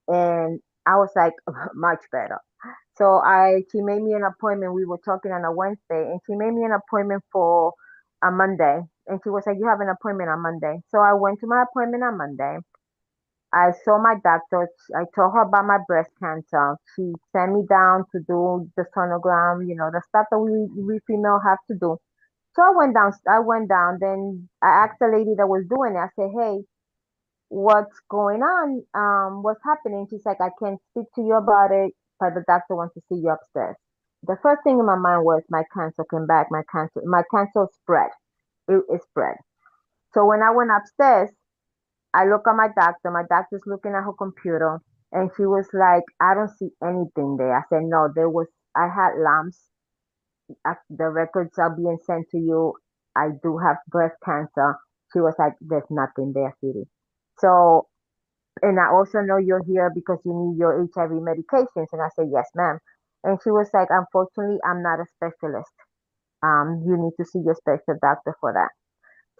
And I was like, much better. So she made me an appointment. We were talking on a Wednesday and she made me an appointment for a Monday. And she was like, you have an appointment on Monday. So I went to my appointment on Monday. I saw my doctor. I told her about my breast cancer. She sent me down to do the sonogram, the stuff that we female have to do. So I went down, then I asked the lady that was doing it, I said, hey, what's going on? What's happening? She's like, I can't speak to you about it, but the doctor wants to see you upstairs. The first thing in my mind was my cancer came back, my cancer spread. It spread. So when I went upstairs, I look at my doctor's looking at her computer, and she was like, I don't see anything there. I said, no, I had lumps. The records are being sent to you. I do have breast cancer. She was like, there's nothing there, sweetie. So, and I also know you're here because you need your HIV medications. And I said, yes, ma'am. And she was like, unfortunately, I'm not a specialist. You need to see your special doctor for that.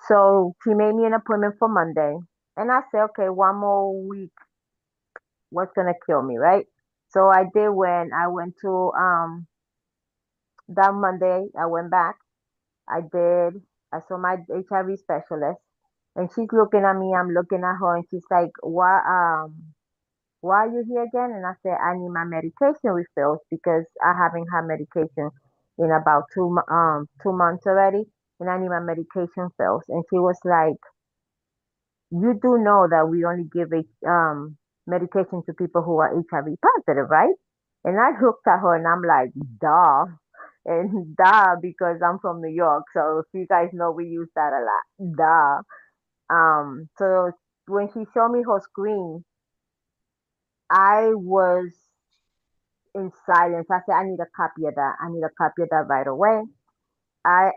So she made me an appointment for Monday. And I said, okay, one more week, what's gonna kill me, right? So I went to that Monday, I went back. I saw my HIV specialist, and she's looking at me, I'm looking at her, and she's like, why are you here again? And I said, I need my medication refills because I haven't had medication in about 2 months already, and I need my medication fills. And she was like, you do know that we only give medication to people who are HIV positive, right? And I looked at her and I'm like, duh. And duh, because I'm from New York. So if you guys know, we use that a lot. Duh. So when she showed me her screen, I was in silence. I said, I need a copy of that. I need a copy of that right away. I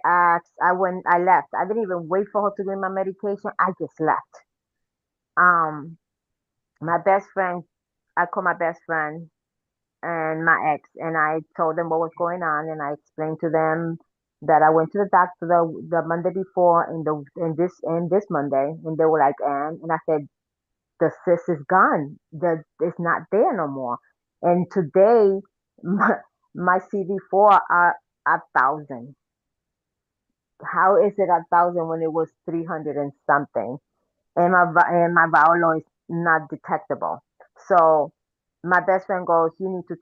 left. I didn't even wait for her to give me my medication. I just left. Um, my best friend, I called my best friend and my ex, and I told them what was going on, and I explained to them that I went to the doctor the Monday before, and this Monday, and they were like, and I said, the cyst is gone. It's not there no more. And today, my CD4 are 1,000. How is it 1,000 when it was 300 and something? And my viral is not detectable. So my best friend goes, you need to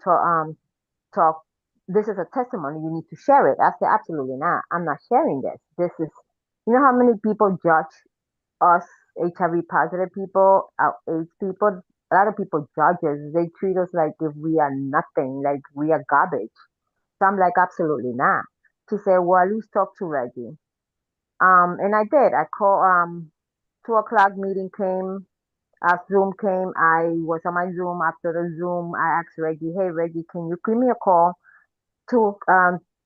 talk. This is a testimony. You need to share it. I said, absolutely not. I'm not sharing this. This is, you know how many people judge us HIV positive people, our AIDS people? A lot of people judge us. They treat us like if we are nothing, like we are garbage. So I'm like, absolutely not. She said, well, at least talk to Reggie. And I did. I called, 2 o'clock meeting came, Zoom came. I was on my Zoom. After the Zoom, I asked Reggie, hey, Reggie, can you give me a call? 4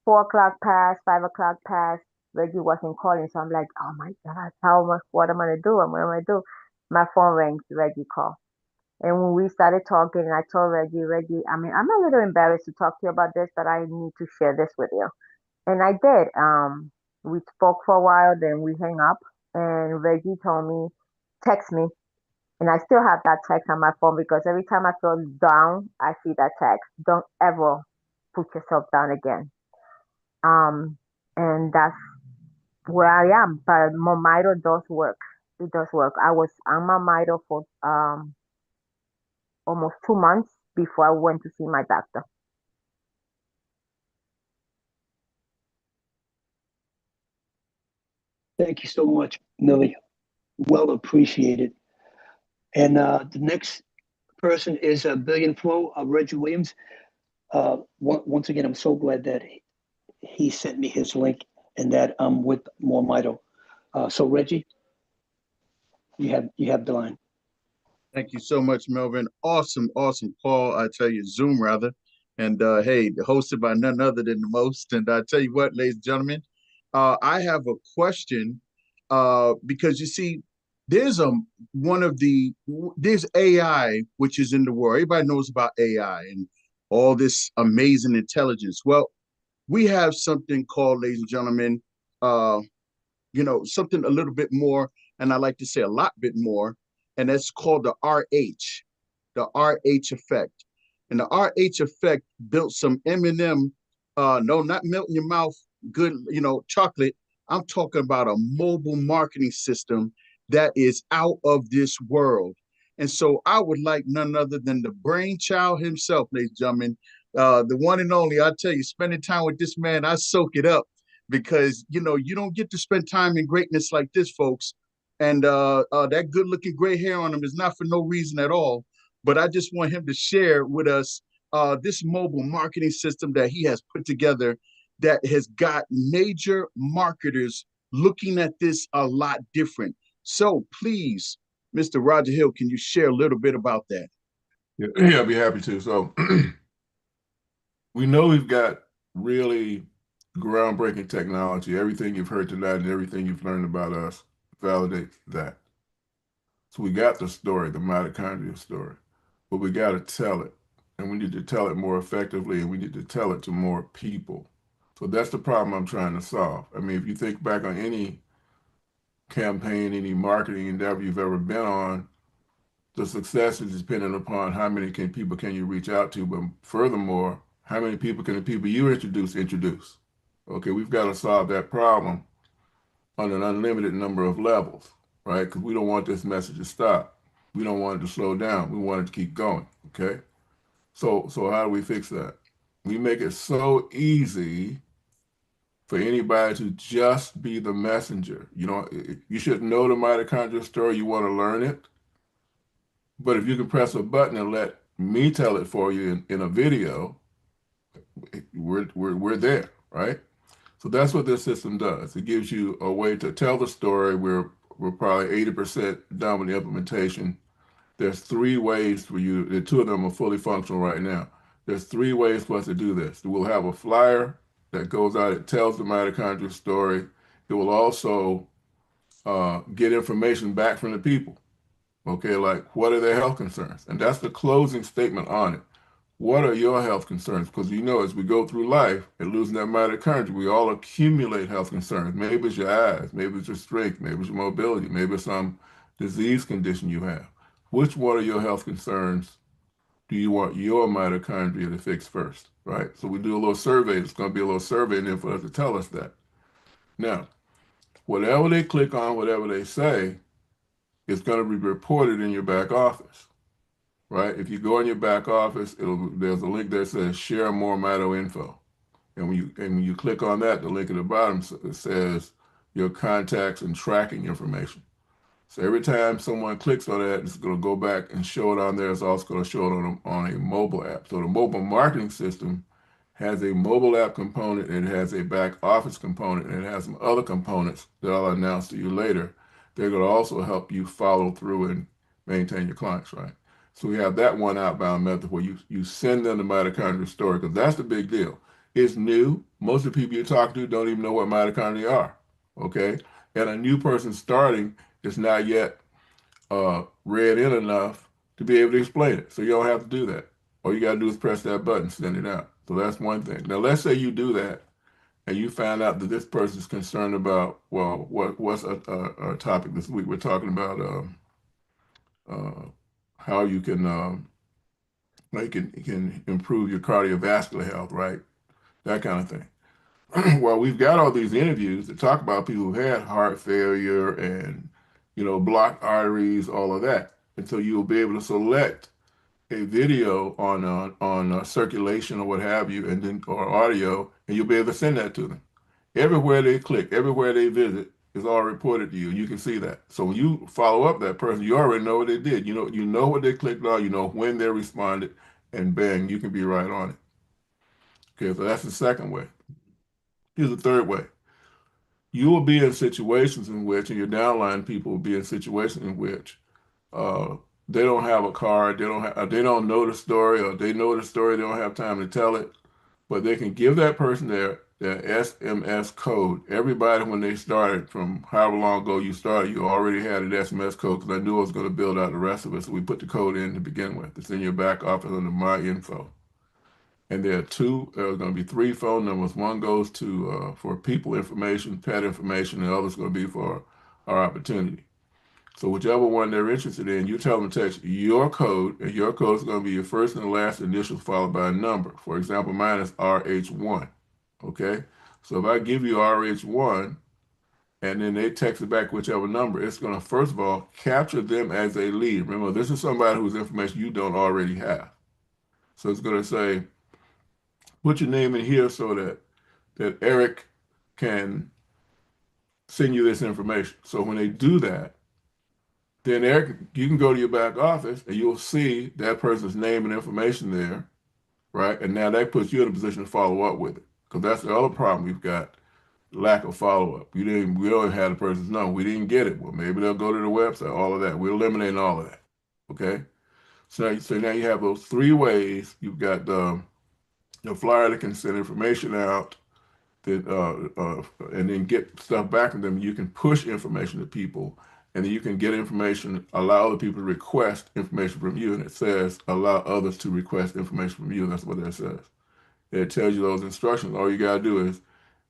o'clock passed, 5 o'clock passed. Reggie wasn't calling. So I'm like, oh my God, what am I going to do? What am I going to do? My phone rings, Reggie called. And when we started talking, I told Reggie, I mean, I'm a little embarrassed to talk to you about this, but I need to share this with you. And I did. We spoke for a while, then we hang up, and Reggie told me, text me. And I still have that text on my phone because every time I feel down, I see that text. Don't ever put yourself down again. And that's where I am. But MoreMito does work. It does work. I was on MoreMito for almost 2 months before I went to see my doctor. Thank you so much, Millie. Well appreciated. And the next person is Billion Flow, Reggie Williams. Once again, I'm so glad that he sent me his link and that I'm with MoreMito. So Reggie, you have the line. Thank you so much, Melvin. Awesome, awesome call. I tell you, Zoom rather. And hey, hosted by none other than the most. And I tell you what, ladies and gentlemen, I have a question because you see, there's there's AI which is in the world. Everybody knows about AI and all this amazing intelligence. Well, we have something called, ladies and gentlemen, uh, something a little bit more, and I like to say a lot bit more, and that's called the RH effect. And the RH effect built some M&M, no, not melt in your mouth, good, chocolate. I'm talking about a mobile marketing system that is out of this world. And so I would like none other than the brainchild himself, ladies and gentlemen, the one and only. I tell you, spending time with this man, I soak it up because you don't get to spend time in greatness like this, folks. And that good looking gray hair on him is not for no reason at all. But I just want him to share with us this mobile marketing system that he has put together that has got major marketers looking at this a lot different. So please, Mr. Roger Hill, can you share a little bit about that? Yeah, I'd be happy to. So we know we've got really groundbreaking technology. Everything you've heard tonight and everything you've learned about us validates that. So we got the story, the mitochondria story, but we got to tell it. And we need to tell it more effectively, and we need to tell it to more people. So that's the problem I'm trying to solve. I mean, if you think back on any campaign, any marketing endeavor you've ever been on, the success is dependent upon how many people can you reach out to, but furthermore, how many people can the people you introduce? Okay, we've got to solve that problem on an unlimited number of levels, right? Because we don't want this message to stop. We don't want it to slow down. We want it to keep going, okay? So how do we fix that? We make it so easy for anybody to just be the messenger. You should know the mitochondrial story. You want to learn it. But if you can press a button and let me tell it for you in a video, we're there, right? So that's what this system does. It gives you a way to tell the story. We're probably 80% done with the implementation. There's 3 ways for you. The 2 of them are fully functional right now. There's 3 ways for us to do this. We'll have a flyer that goes out. It tells the mitochondrial story. It will also get information back from the people. Okay, like what are their health concerns? And that's the closing statement on it. What are your health concerns? Because as we go through life and losing that mitochondria, we all accumulate health concerns. Maybe it's your eyes, maybe it's your strength, maybe it's your mobility, maybe it's some disease condition you have. Which one of your health concerns do you want your mitochondria to fix first, right? So we do a little survey. It's going to be a little survey in there for us to tell us that. Now, whatever they click on, whatever they say, it's going to be reported in your back office, right? If you go in your back office, there's a link there that says share more Mito info. And when you click on that, the link at the bottom says your contacts and tracking information. So every time someone clicks on that, it's going to go back and show it on there. It's also going to show it on a mobile app. So the mobile marketing system has a mobile app component, and it has a back office component, and it has some other components that I'll announce to you later. They're going to also help you follow through and maintain your clients, right? So we have that one outbound method where you send them the mitochondria story, because that's the big deal. It's new. Most of the people you talk to don't even know what mitochondria are, okay? And a new person starting is not yet read in enough to be able to explain it. So you don't have to do that. All you got to do is press that button, send it out. So that's one thing. Now, let's say you do that and you find out that this person is concerned about, well, what's our topic this week? We're talking about how you can improve your cardiovascular health, right? That kind of thing. Well, we've got all these interviews that talk about people who had heart failure and, blocked arteries, all of that. And so you'll be able to select a video on circulation or what have you, and then or audio, and you'll be able to send that to them. Everywhere they click, everywhere they visit, is all reported to you. You can see that. So when you follow up that person, you already know what they did. You know what they clicked on. You know when they responded, and bang, you can be right on it. Okay, so that's the second way. Here's the third way. You will be in situations in which, and your downline people will be in situations in which they don't have a card, they don't know the story, or they know the story, they don't have time to tell it, but they can give that person their SMS code. Everybody, when they started, from however long ago you started, you already had an SMS code, because I knew I was going to build out the rest of it, so we put the code in to begin with. It's in your back office under My Info. And there are going to be 3 phone numbers. One goes to for people information, pet information, and the other's going to be for our opportunity. So whichever one they're interested in, you tell them to text your code, and your code is going to be your first and last initials followed by a number. For example, mine is RH1, okay? So if I give you RH1, and then they text it back whichever number, it's going to, first of all, capture them as a lead. Remember, this is somebody whose information you don't already have. So it's going to say, put your name in here so that Eric can send you this information. So when they do that, then you can go to your back office and you'll see that person's name and information there, right? And now that puts you in a position to follow up with it. Because that's the other problem we've got, lack of follow-up. We don't have the person's number. We didn't get it. Well, maybe they'll go to the website, all of that. We're eliminating all of that. Okay? So now you have those three ways. You've got the flyer that can send information out, that and then get stuff back from them. You can push information to people, and then you can get information, allow other people to request information from you, and it says allow others to request information from you. That's what that says. It tells you those instructions. All you gotta do is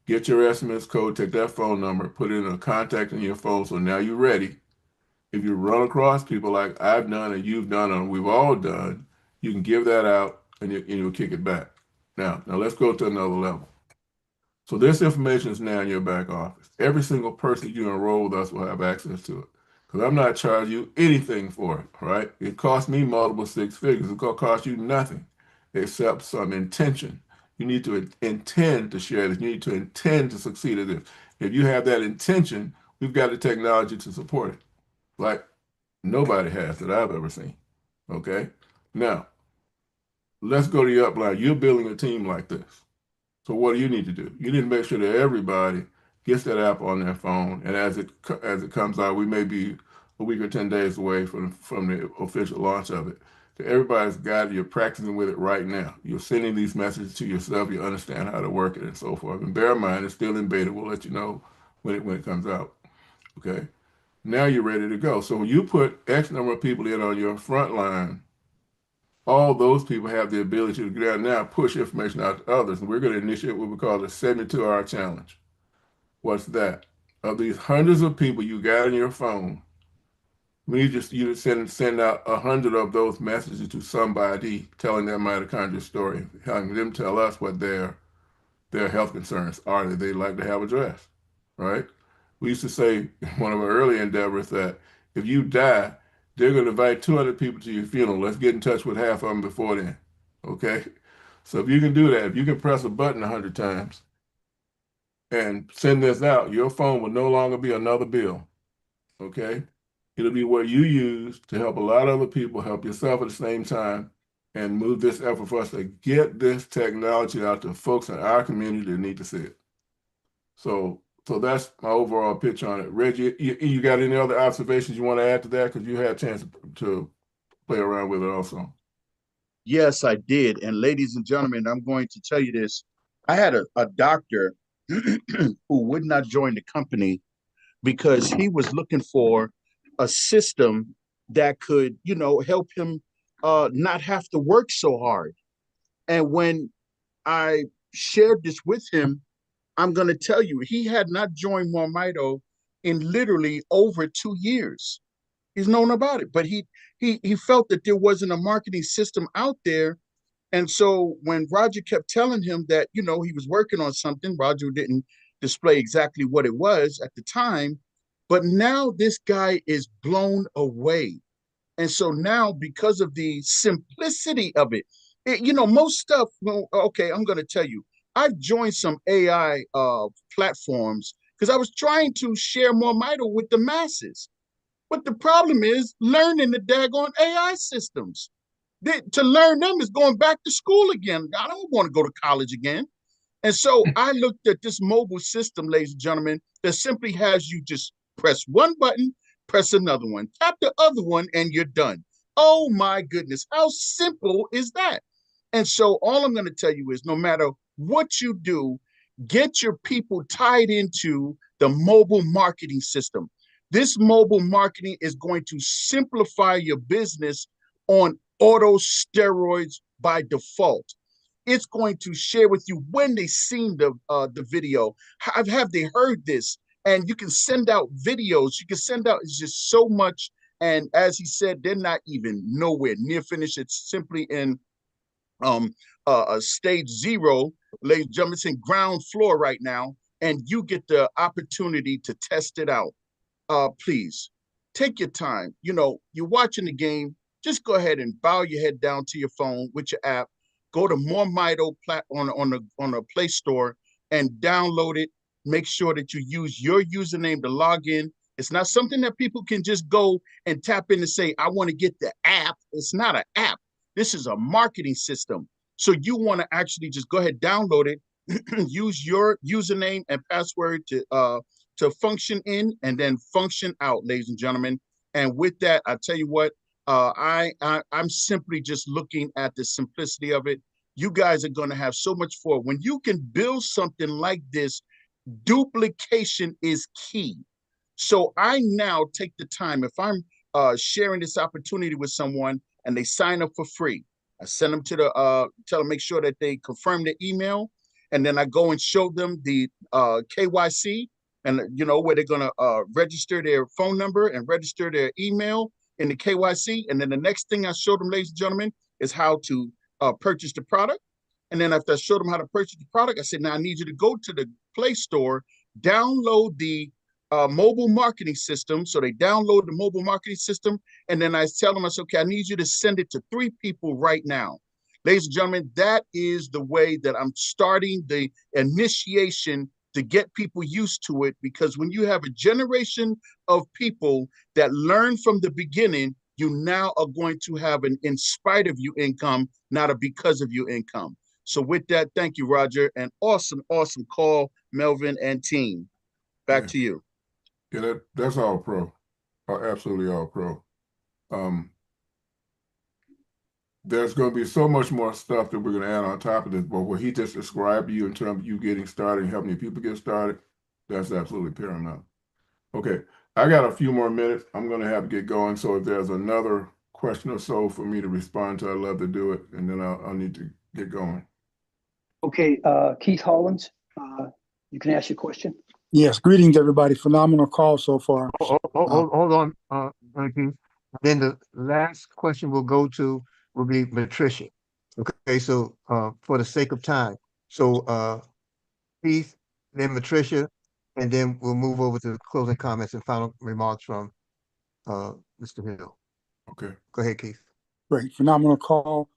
get your SMS code, take that phone number, put it in a contact in your phone. So now you're ready. If you run across people like I've done and you've done and we've all done, you can give that out and you'll kick it back. Now let's go to another level. So this information is now in your back office. Every single person you enroll with us will have access to it. Because I'm not charging you anything for it, right? It costs me multiple six figures. It's going to cost you nothing except some intention. You need to intend to share this. You need to intend to succeed at this. If you have that intention, we've got the technology to support it. Like nobody has that I've ever seen. Okay? Now, let's go to your upline. You're building a team like this. So what do you need to do? You need to make sure that everybody gets that app on their phone, and as it comes out, we may be a week or 10 days away from the official launch of it. So everybody's got it. You're practicing with it right now. You're sending these messages to yourself. You understand how to work it and so forth. And bear in mind, it's still in beta. We'll let you know when it comes out. Okay. Now you're ready to go. So when you put X number of people in on your front line, all those people have the ability to get out now, push information out to others. And we're going to initiate what we call the 72-hour challenge. What's that? Of these hundreds of people you got on your phone, we need you to send out 100 of those messages to somebody, telling their mitochondrial story, having them tell us what their health concerns are that they'd like to have addressed, right? We used to say in one of our early endeavors that if you die, they're going to invite 200 people to your funeral. Let's get in touch with half of them before then, okay? So if you can do that, if you can press a button 100 times and send this out, your phone will no longer be another bill, okay? It'll be what you use to help a lot of other people, help yourself at the same time, and move this effort for us to get this technology out to folks in our community that need to see it. So that's my overall pitch on it. Reggie, you got any other observations you want to add to that? Because you had a chance to play around with it also. Yes, I did. And ladies and gentlemen, I'm going to tell you this. I had a doctor who would not join the company because he was looking for a system that could, help him not have to work so hard. And when I shared this with him, I'm going to tell you, he had not joined MoreMito in literally over 2 years. He's known about it, but he felt that there wasn't a marketing system out there. And so when Roger kept telling him that, he was working on something, Roger didn't display exactly what it was at the time, but now this guy is blown away. And so now, because of the simplicity of it, most stuff, well, okay, I'm going to tell you, I've joined some AI platforms because I was trying to share MoreMito with the masses. But the problem is learning the daggone AI systems. To learn them is going back to school again. I don't want to go to college again. And so I looked at this mobile system, ladies and gentlemen, that simply has you just press one button, press another one, tap the other one, and you're done. Oh my goodness, how simple is that? And so all I'm going to tell you is no matter what you do, get your people tied into the mobile marketing system. This mobile marketing is going to simplify your business on auto steroids by default. It's going to share with you when they've seen the video. Have they heard this? And you can send out videos. You can send out, it's just so much. And as he said, they're not even nowhere near finished. It's simply in stage 0, ladies and gentlemen. It's in ground floor right now. And you get the opportunity to test it out. Please take your time. You're watching the game. Just go ahead and bow your head down to your phone with your app. Go to MoreMito on the Play Store and download it. make sure that you use your username to log in. It's not something that people can just go and tap in and say, I want to get the app. It's not an app. This is a marketing system. So you want to actually just go ahead, download it, use your username and password to function in and then function out, ladies and gentlemen. And with that, I tell you what, I'm simply just looking at the simplicity of it. You guys are going to have so much for it. When you can build something like this, duplication is key. So I now take the time, if I'm sharing this opportunity with someone and they sign up for free, I send them to the, tell them, make sure that they confirm their email. And then I go and show them the KYC and, you know, where they're going to register their phone number and register their email in the KYC. And then the next thing I show them, ladies and gentlemen, is how to purchase the product. And then after I show them how to purchase the product, I said, now I need you to go to the Play Store, download the mobile marketing system. So they download the mobile marketing system. And then I tell them, I said, okay, I need you to send it to 3 people right now. Ladies and gentlemen, that is the way that I'm starting the initiation to get people used to it. Because when you have a generation of people that learn from the beginning, you now are going to have an in spite of you income, not a because of you income. So with that, thank you, Roger. And awesome, awesome call, Melvin and team. Back to you. Yeah, that's all pro. Absolutely all pro. There's going to be so much more stuff that we're going to add on top of this, but what he just described to you in terms of you getting started and helping your people get started, that's absolutely paramount. Okay, I got a few more minutes. I'm going to have to get going. So if there's another question or so for me to respond to, I'd love to do it. And then I'll need to get going. Okay, Keith Hollins, you can ask your question. Yes, greetings, everybody. Phenomenal call so far. Hold on, Keith. Then the last question will be Patricia. Okay, so for the sake of time, so Keith, then Patricia, and then we'll move over to the closing comments and final remarks from Mr. Hill. Okay. Go ahead, Keith. Great, phenomenal call.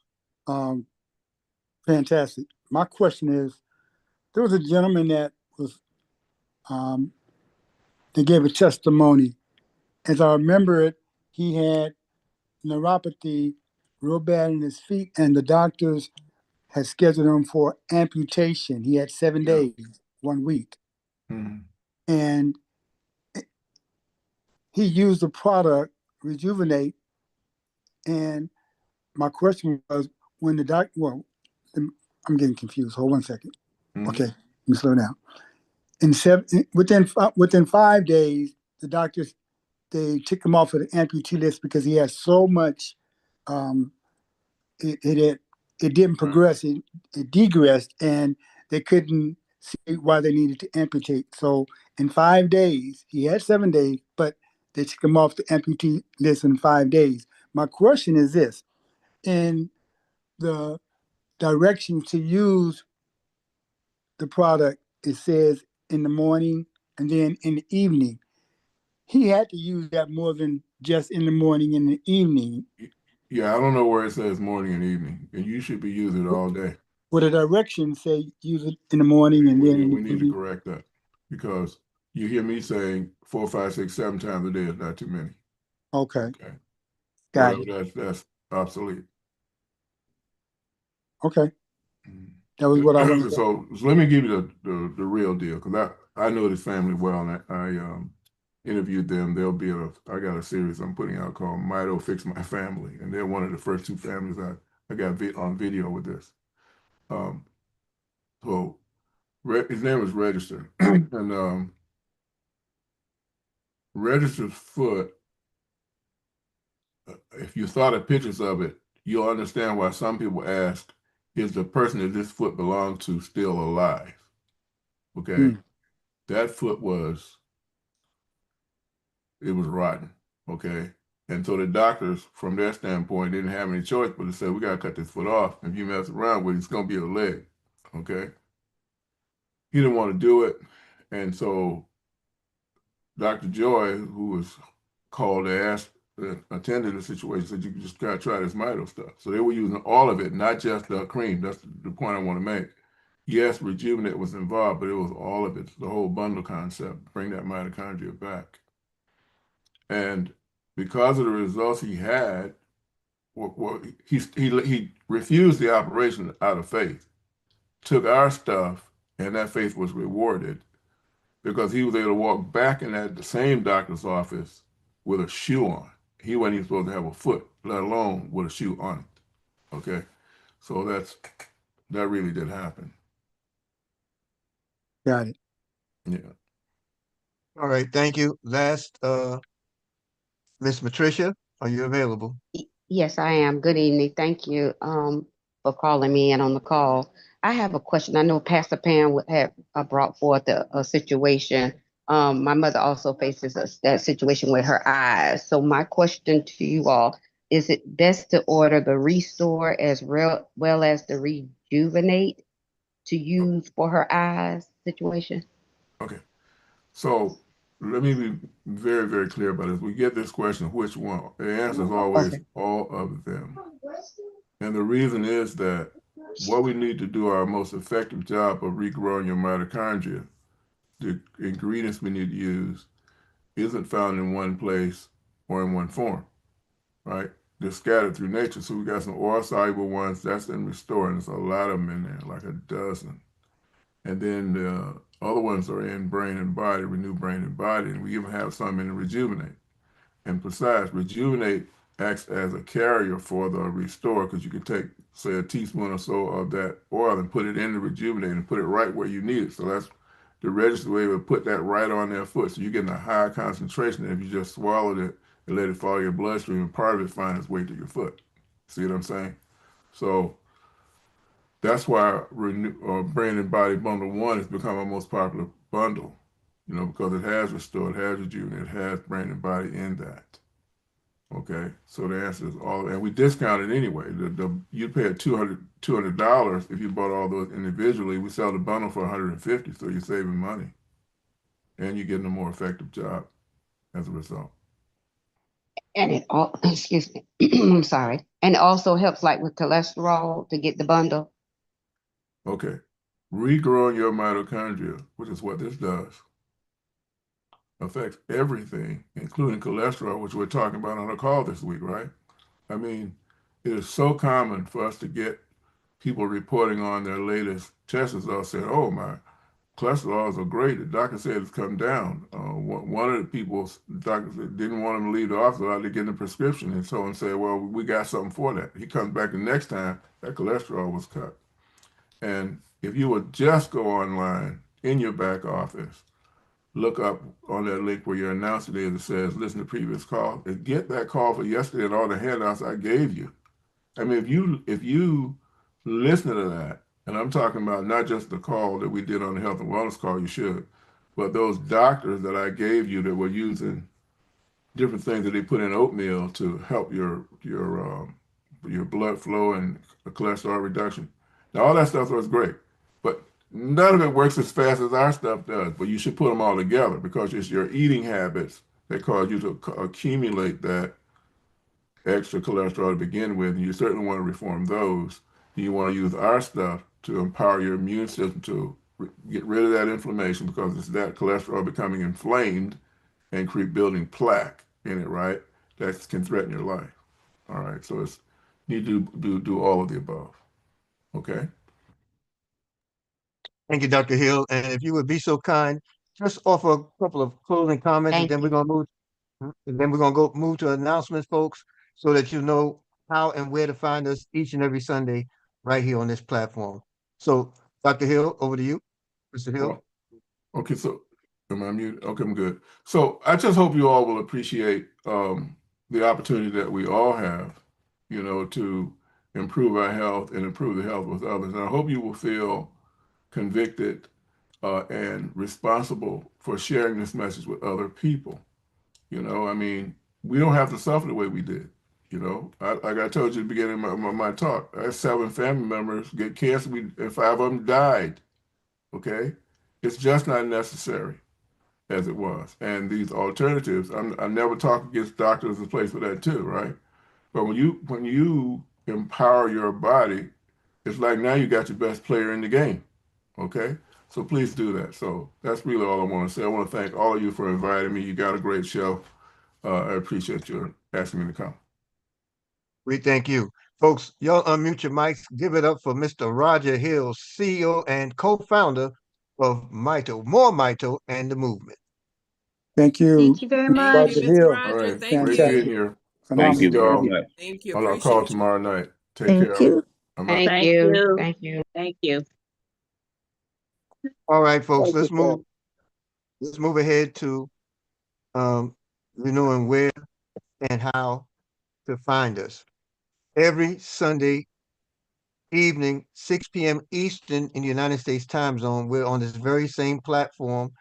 Fantastic. My question is, there was a gentleman that was, they gave a testimony. As I remember it, he had neuropathy real bad in his feet, and the doctors had scheduled him for amputation. He had 7 days, 1 week. Mm-hmm. And he used the product, Rejuvenate. And my question was, when the doctor, well, I'm getting confused. Hold 1 second. Mm-hmm. Okay, let me slow down. Within 5 days, the doctors, they took him off of the amputee list because he had so much, it didn't progress, it degressed, and they couldn't see why they needed to amputate. So in 5 days, he had 7 days, but they took him off the amputee list in 5 days. My question is this: in the directions to use the product, it says in the morning and then in the evening. He had to use that more than just in the morning and the evening. Yeah, I don't know where it says morning and evening, and you should be using it all day. Well, the directions say use it in the morning and then in the we need to correct that, because you hear me saying 4, 5, 6, 7 times a day is not too many. Okay. Got it. That's obsolete. Okay. That was what I wanted. So let me give you the real deal, because I know this family well, and I interviewed them. I got a series I'm putting out called Mito Fix My Family, and they're one of the first 2 families I got on video with this. So his name was Register, and Register's foot, if you saw the pictures of it, you'll understand why some people ask, is the person that this foot belonged to still alive? Okay. That foot was rotten. Okay. And so the doctors, from their standpoint, didn't have any choice but to say, we got to cut this foot off. If you mess around with it, it's going to be a leg. Okay. He didn't want to do it. And so Dr. Joy, who was called to ask, attended the situation, said, you just got to try this Mito stuff. So they were using all of it, not just the cream. That's the point I want to make. yes, rejuvenate was involved, but it was all of it, the whole bundle concept, bring that mitochondria back. And because of the results he had, well, he refused the operation out of faith, took our stuff, and that faith was rewarded because he was able to walk back in the same doctor's office with a shoe on. He wasn't even supposed to have a foot, let alone with a shoe on it. Okay, so that really did happen. Got it. Yeah. All right, thank you. Last, Miss Patricia, are you available? Yes, I am. Good evening. Thank you for calling me in on the call. I have a question. I know Pastor Pam had brought forth a situation. My mother also faces that situation with her eyes. So my question to you all, is it best to order the Restore as well as the Rejuvenate to use for her eyes situation? Okay. So let me be very, very clear about this. We get this question, which one? The answer is always Okay. all of them. And the reason is that what we need to do our most effective job of regrowing your mitochondria, the ingredients we need to use, isn't found in one place or in one form, right? They're scattered through nature. So we got some oil-soluble ones, that's in Restore, and there's a lot of them in there, like a dozen. And then the other ones are in Brain and Body, Renew Brain and Body, and we even have some in the Rejuvenate. And besides, Rejuvenate acts as a carrier for the Restore because you can take, say, a teaspoon or so of that oil and put it in the Rejuvenate and put it right where you need it. So that's the registered way to put that right on their foot. So you're getting a higher concentration than if you just swallowed it and let it follow your bloodstream and part of it find its way to your foot. See what I'm saying? So that's why Brain and Body Bundle 1 has become our most popular bundle, because it has Restore, it has Rejuvenate, it has Brain and Body in that. Okay, so the answer is all, and we discount it anyway. You'd pay $200 if you bought all those individually. We sell the bundle for $150, so you're saving money, and you're getting a more effective job as a result. And it all, excuse me, I'm sorry. And it also helps like with cholesterol to get the bundle. Okay, regrowing your mitochondria, which is what this does, affects everything, including cholesterol, which we're talking about on the call this week, right? I mean, it is so common for us to get people reporting on their latest test results saying, oh, my cholesterol are great. The doctor said it's come down. One of the people, the doctor didn't want him to leave the office without getting a prescription. And so and said, well, we got something for that. He comes back the next time, that cholesterol was cut. And if you would just go online in your back office, look up on that link where your announcer is that says, listen to previous call, and get that call for yesterday and all the handouts I gave you. I mean, if you listen to that, and I'm talking about not just the call that we did on the health and wellness call, you should, but those doctors that I gave you that were using different things that they put in oatmeal to help your blood flow and cholesterol reduction. Now, all that stuff was great, but none of it works as fast as our stuff does. But you should put them all together because it's your eating habits that cause you to accumulate that extra cholesterol to begin with, and you certainly want to reform those. You want to use our stuff to empower your immune system to get rid of that inflammation because it's that cholesterol becoming inflamed and create building plaque in it, right? That can threaten your life. All right, so it's you need to do all of the above. Okay. Thank you, Dr. Hill. And if you would be so kind, just offer a couple of closing comments, and Thank then we're you. gonna move. And then we're gonna go move to announcements, folks, so that you know how and where to find us each and every Sunday right here on this platform. So, Dr. Hill, over to you. Mr. Hill. Well, okay, so am I muted? Okay, I'm good. So I just hope you all will appreciate the opportunity that we all have, to improve our health and improve the health with others. And I hope you will feel convicted and responsible for sharing this message with other people. I mean, we don't have to suffer the way we did. Like I told you at the beginning of my talk, I had 7 family members get cancer, and 5 of them died. Okay, it's just not necessary as it was. And these alternatives, I never talk against doctors as a place for that too, right? But when you empower your body, it's like now you got your best player in the game. Okay, so please do that. So that's really all I want to say. I want to thank all of you for inviting me. You got a great show. I appreciate you asking me to come. We thank you. Folks, y'all unmute your mics. Give it up for Mr. Roger Hill, CEO and co-founder of MoreMito and the movement. Thank you. Thank you very Thank much. you, Roger Mr. Hill. All Roger. right, Thank great Fantastic. being you. here. Phenomenal. See Thank you very y'all much. Thank you. on our call Appreciate you. tomorrow night. Take Thank care. you. I'm out. Thank Thank you. you. Thank you. Thank you. All right, folks, Thank you, sir. let's move ahead to knowing where and how to find us. Every Sunday evening, 6 p.m. Eastern in the United States time zone, we're on this very same platform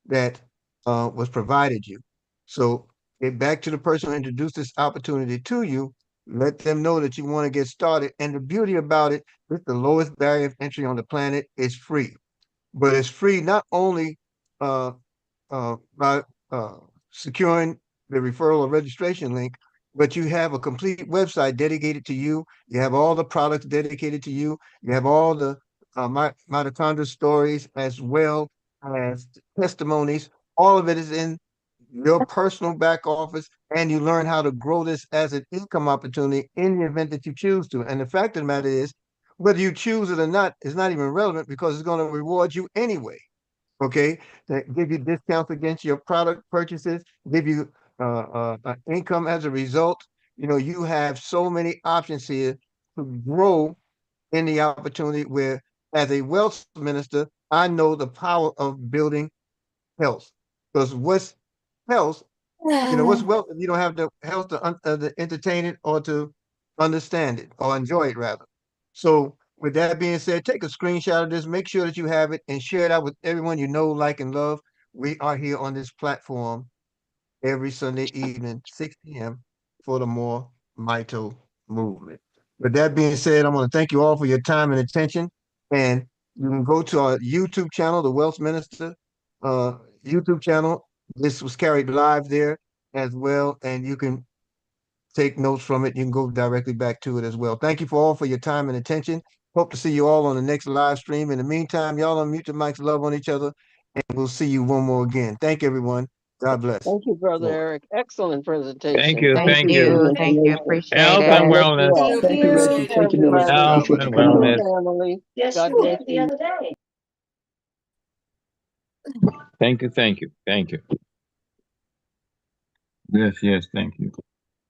that was provided you. So get back to the person who introduced this opportunity to you. Let them know that you want to get started. And the beauty about it, it's the lowest barrier of entry on the planet. It's free, but it's free not only uh, by securing the referral or registration link, but you have a complete website dedicated to you. You have all the products dedicated to you. You have all the mitochondrial stories as well as testimonies. All of it is in your personal back office, and you learn how to grow this as an income opportunity in the event that you choose to. And the fact of the matter is, whether you choose it or not is not even relevant because it's going to reward you anyway. Okay, that give you discounts against your product purchases, give you income as a result. You know, you have so many options here to grow in the opportunity where, as a wealth minister, I know the power of building health. Because what's health, what's wealth if you don't have the health to entertain it or to understand it or enjoy it rather. So with that being said, take a screenshot of this, make sure that you have it and share it out with everyone you know, like, and love. We are here on this platform every Sunday evening, 6 p.m. for the More Mito movement. With that being said, I want to thank you all for your time and attention. And you can go to our YouTube channel, the Wealth Minister YouTube channel. This was carried live there as well. And you can take notes from it. You can go directly back to it as well. Thank you for all for your time and attention. Hope to see you all on the next live stream. In the meantime, y'all unmute your mics, love on each other, and we'll see you one more again. Thank everyone. God bless. Thank you, Brother Lord. Eric. Excellent presentation. Thank you. Thank Thank you for you. the Thank you. information. Appreciate Health God and it. bless you wellness. all. Thank you, Reggie. Appreciate Thank Thank you, you, Millie. everybody. Health Appreciate and you coming Thank you, on. wellness. family. Yes, God you bless did the you. other day. Thank you. Thank you. Thank you. Yes, yes. Thank you.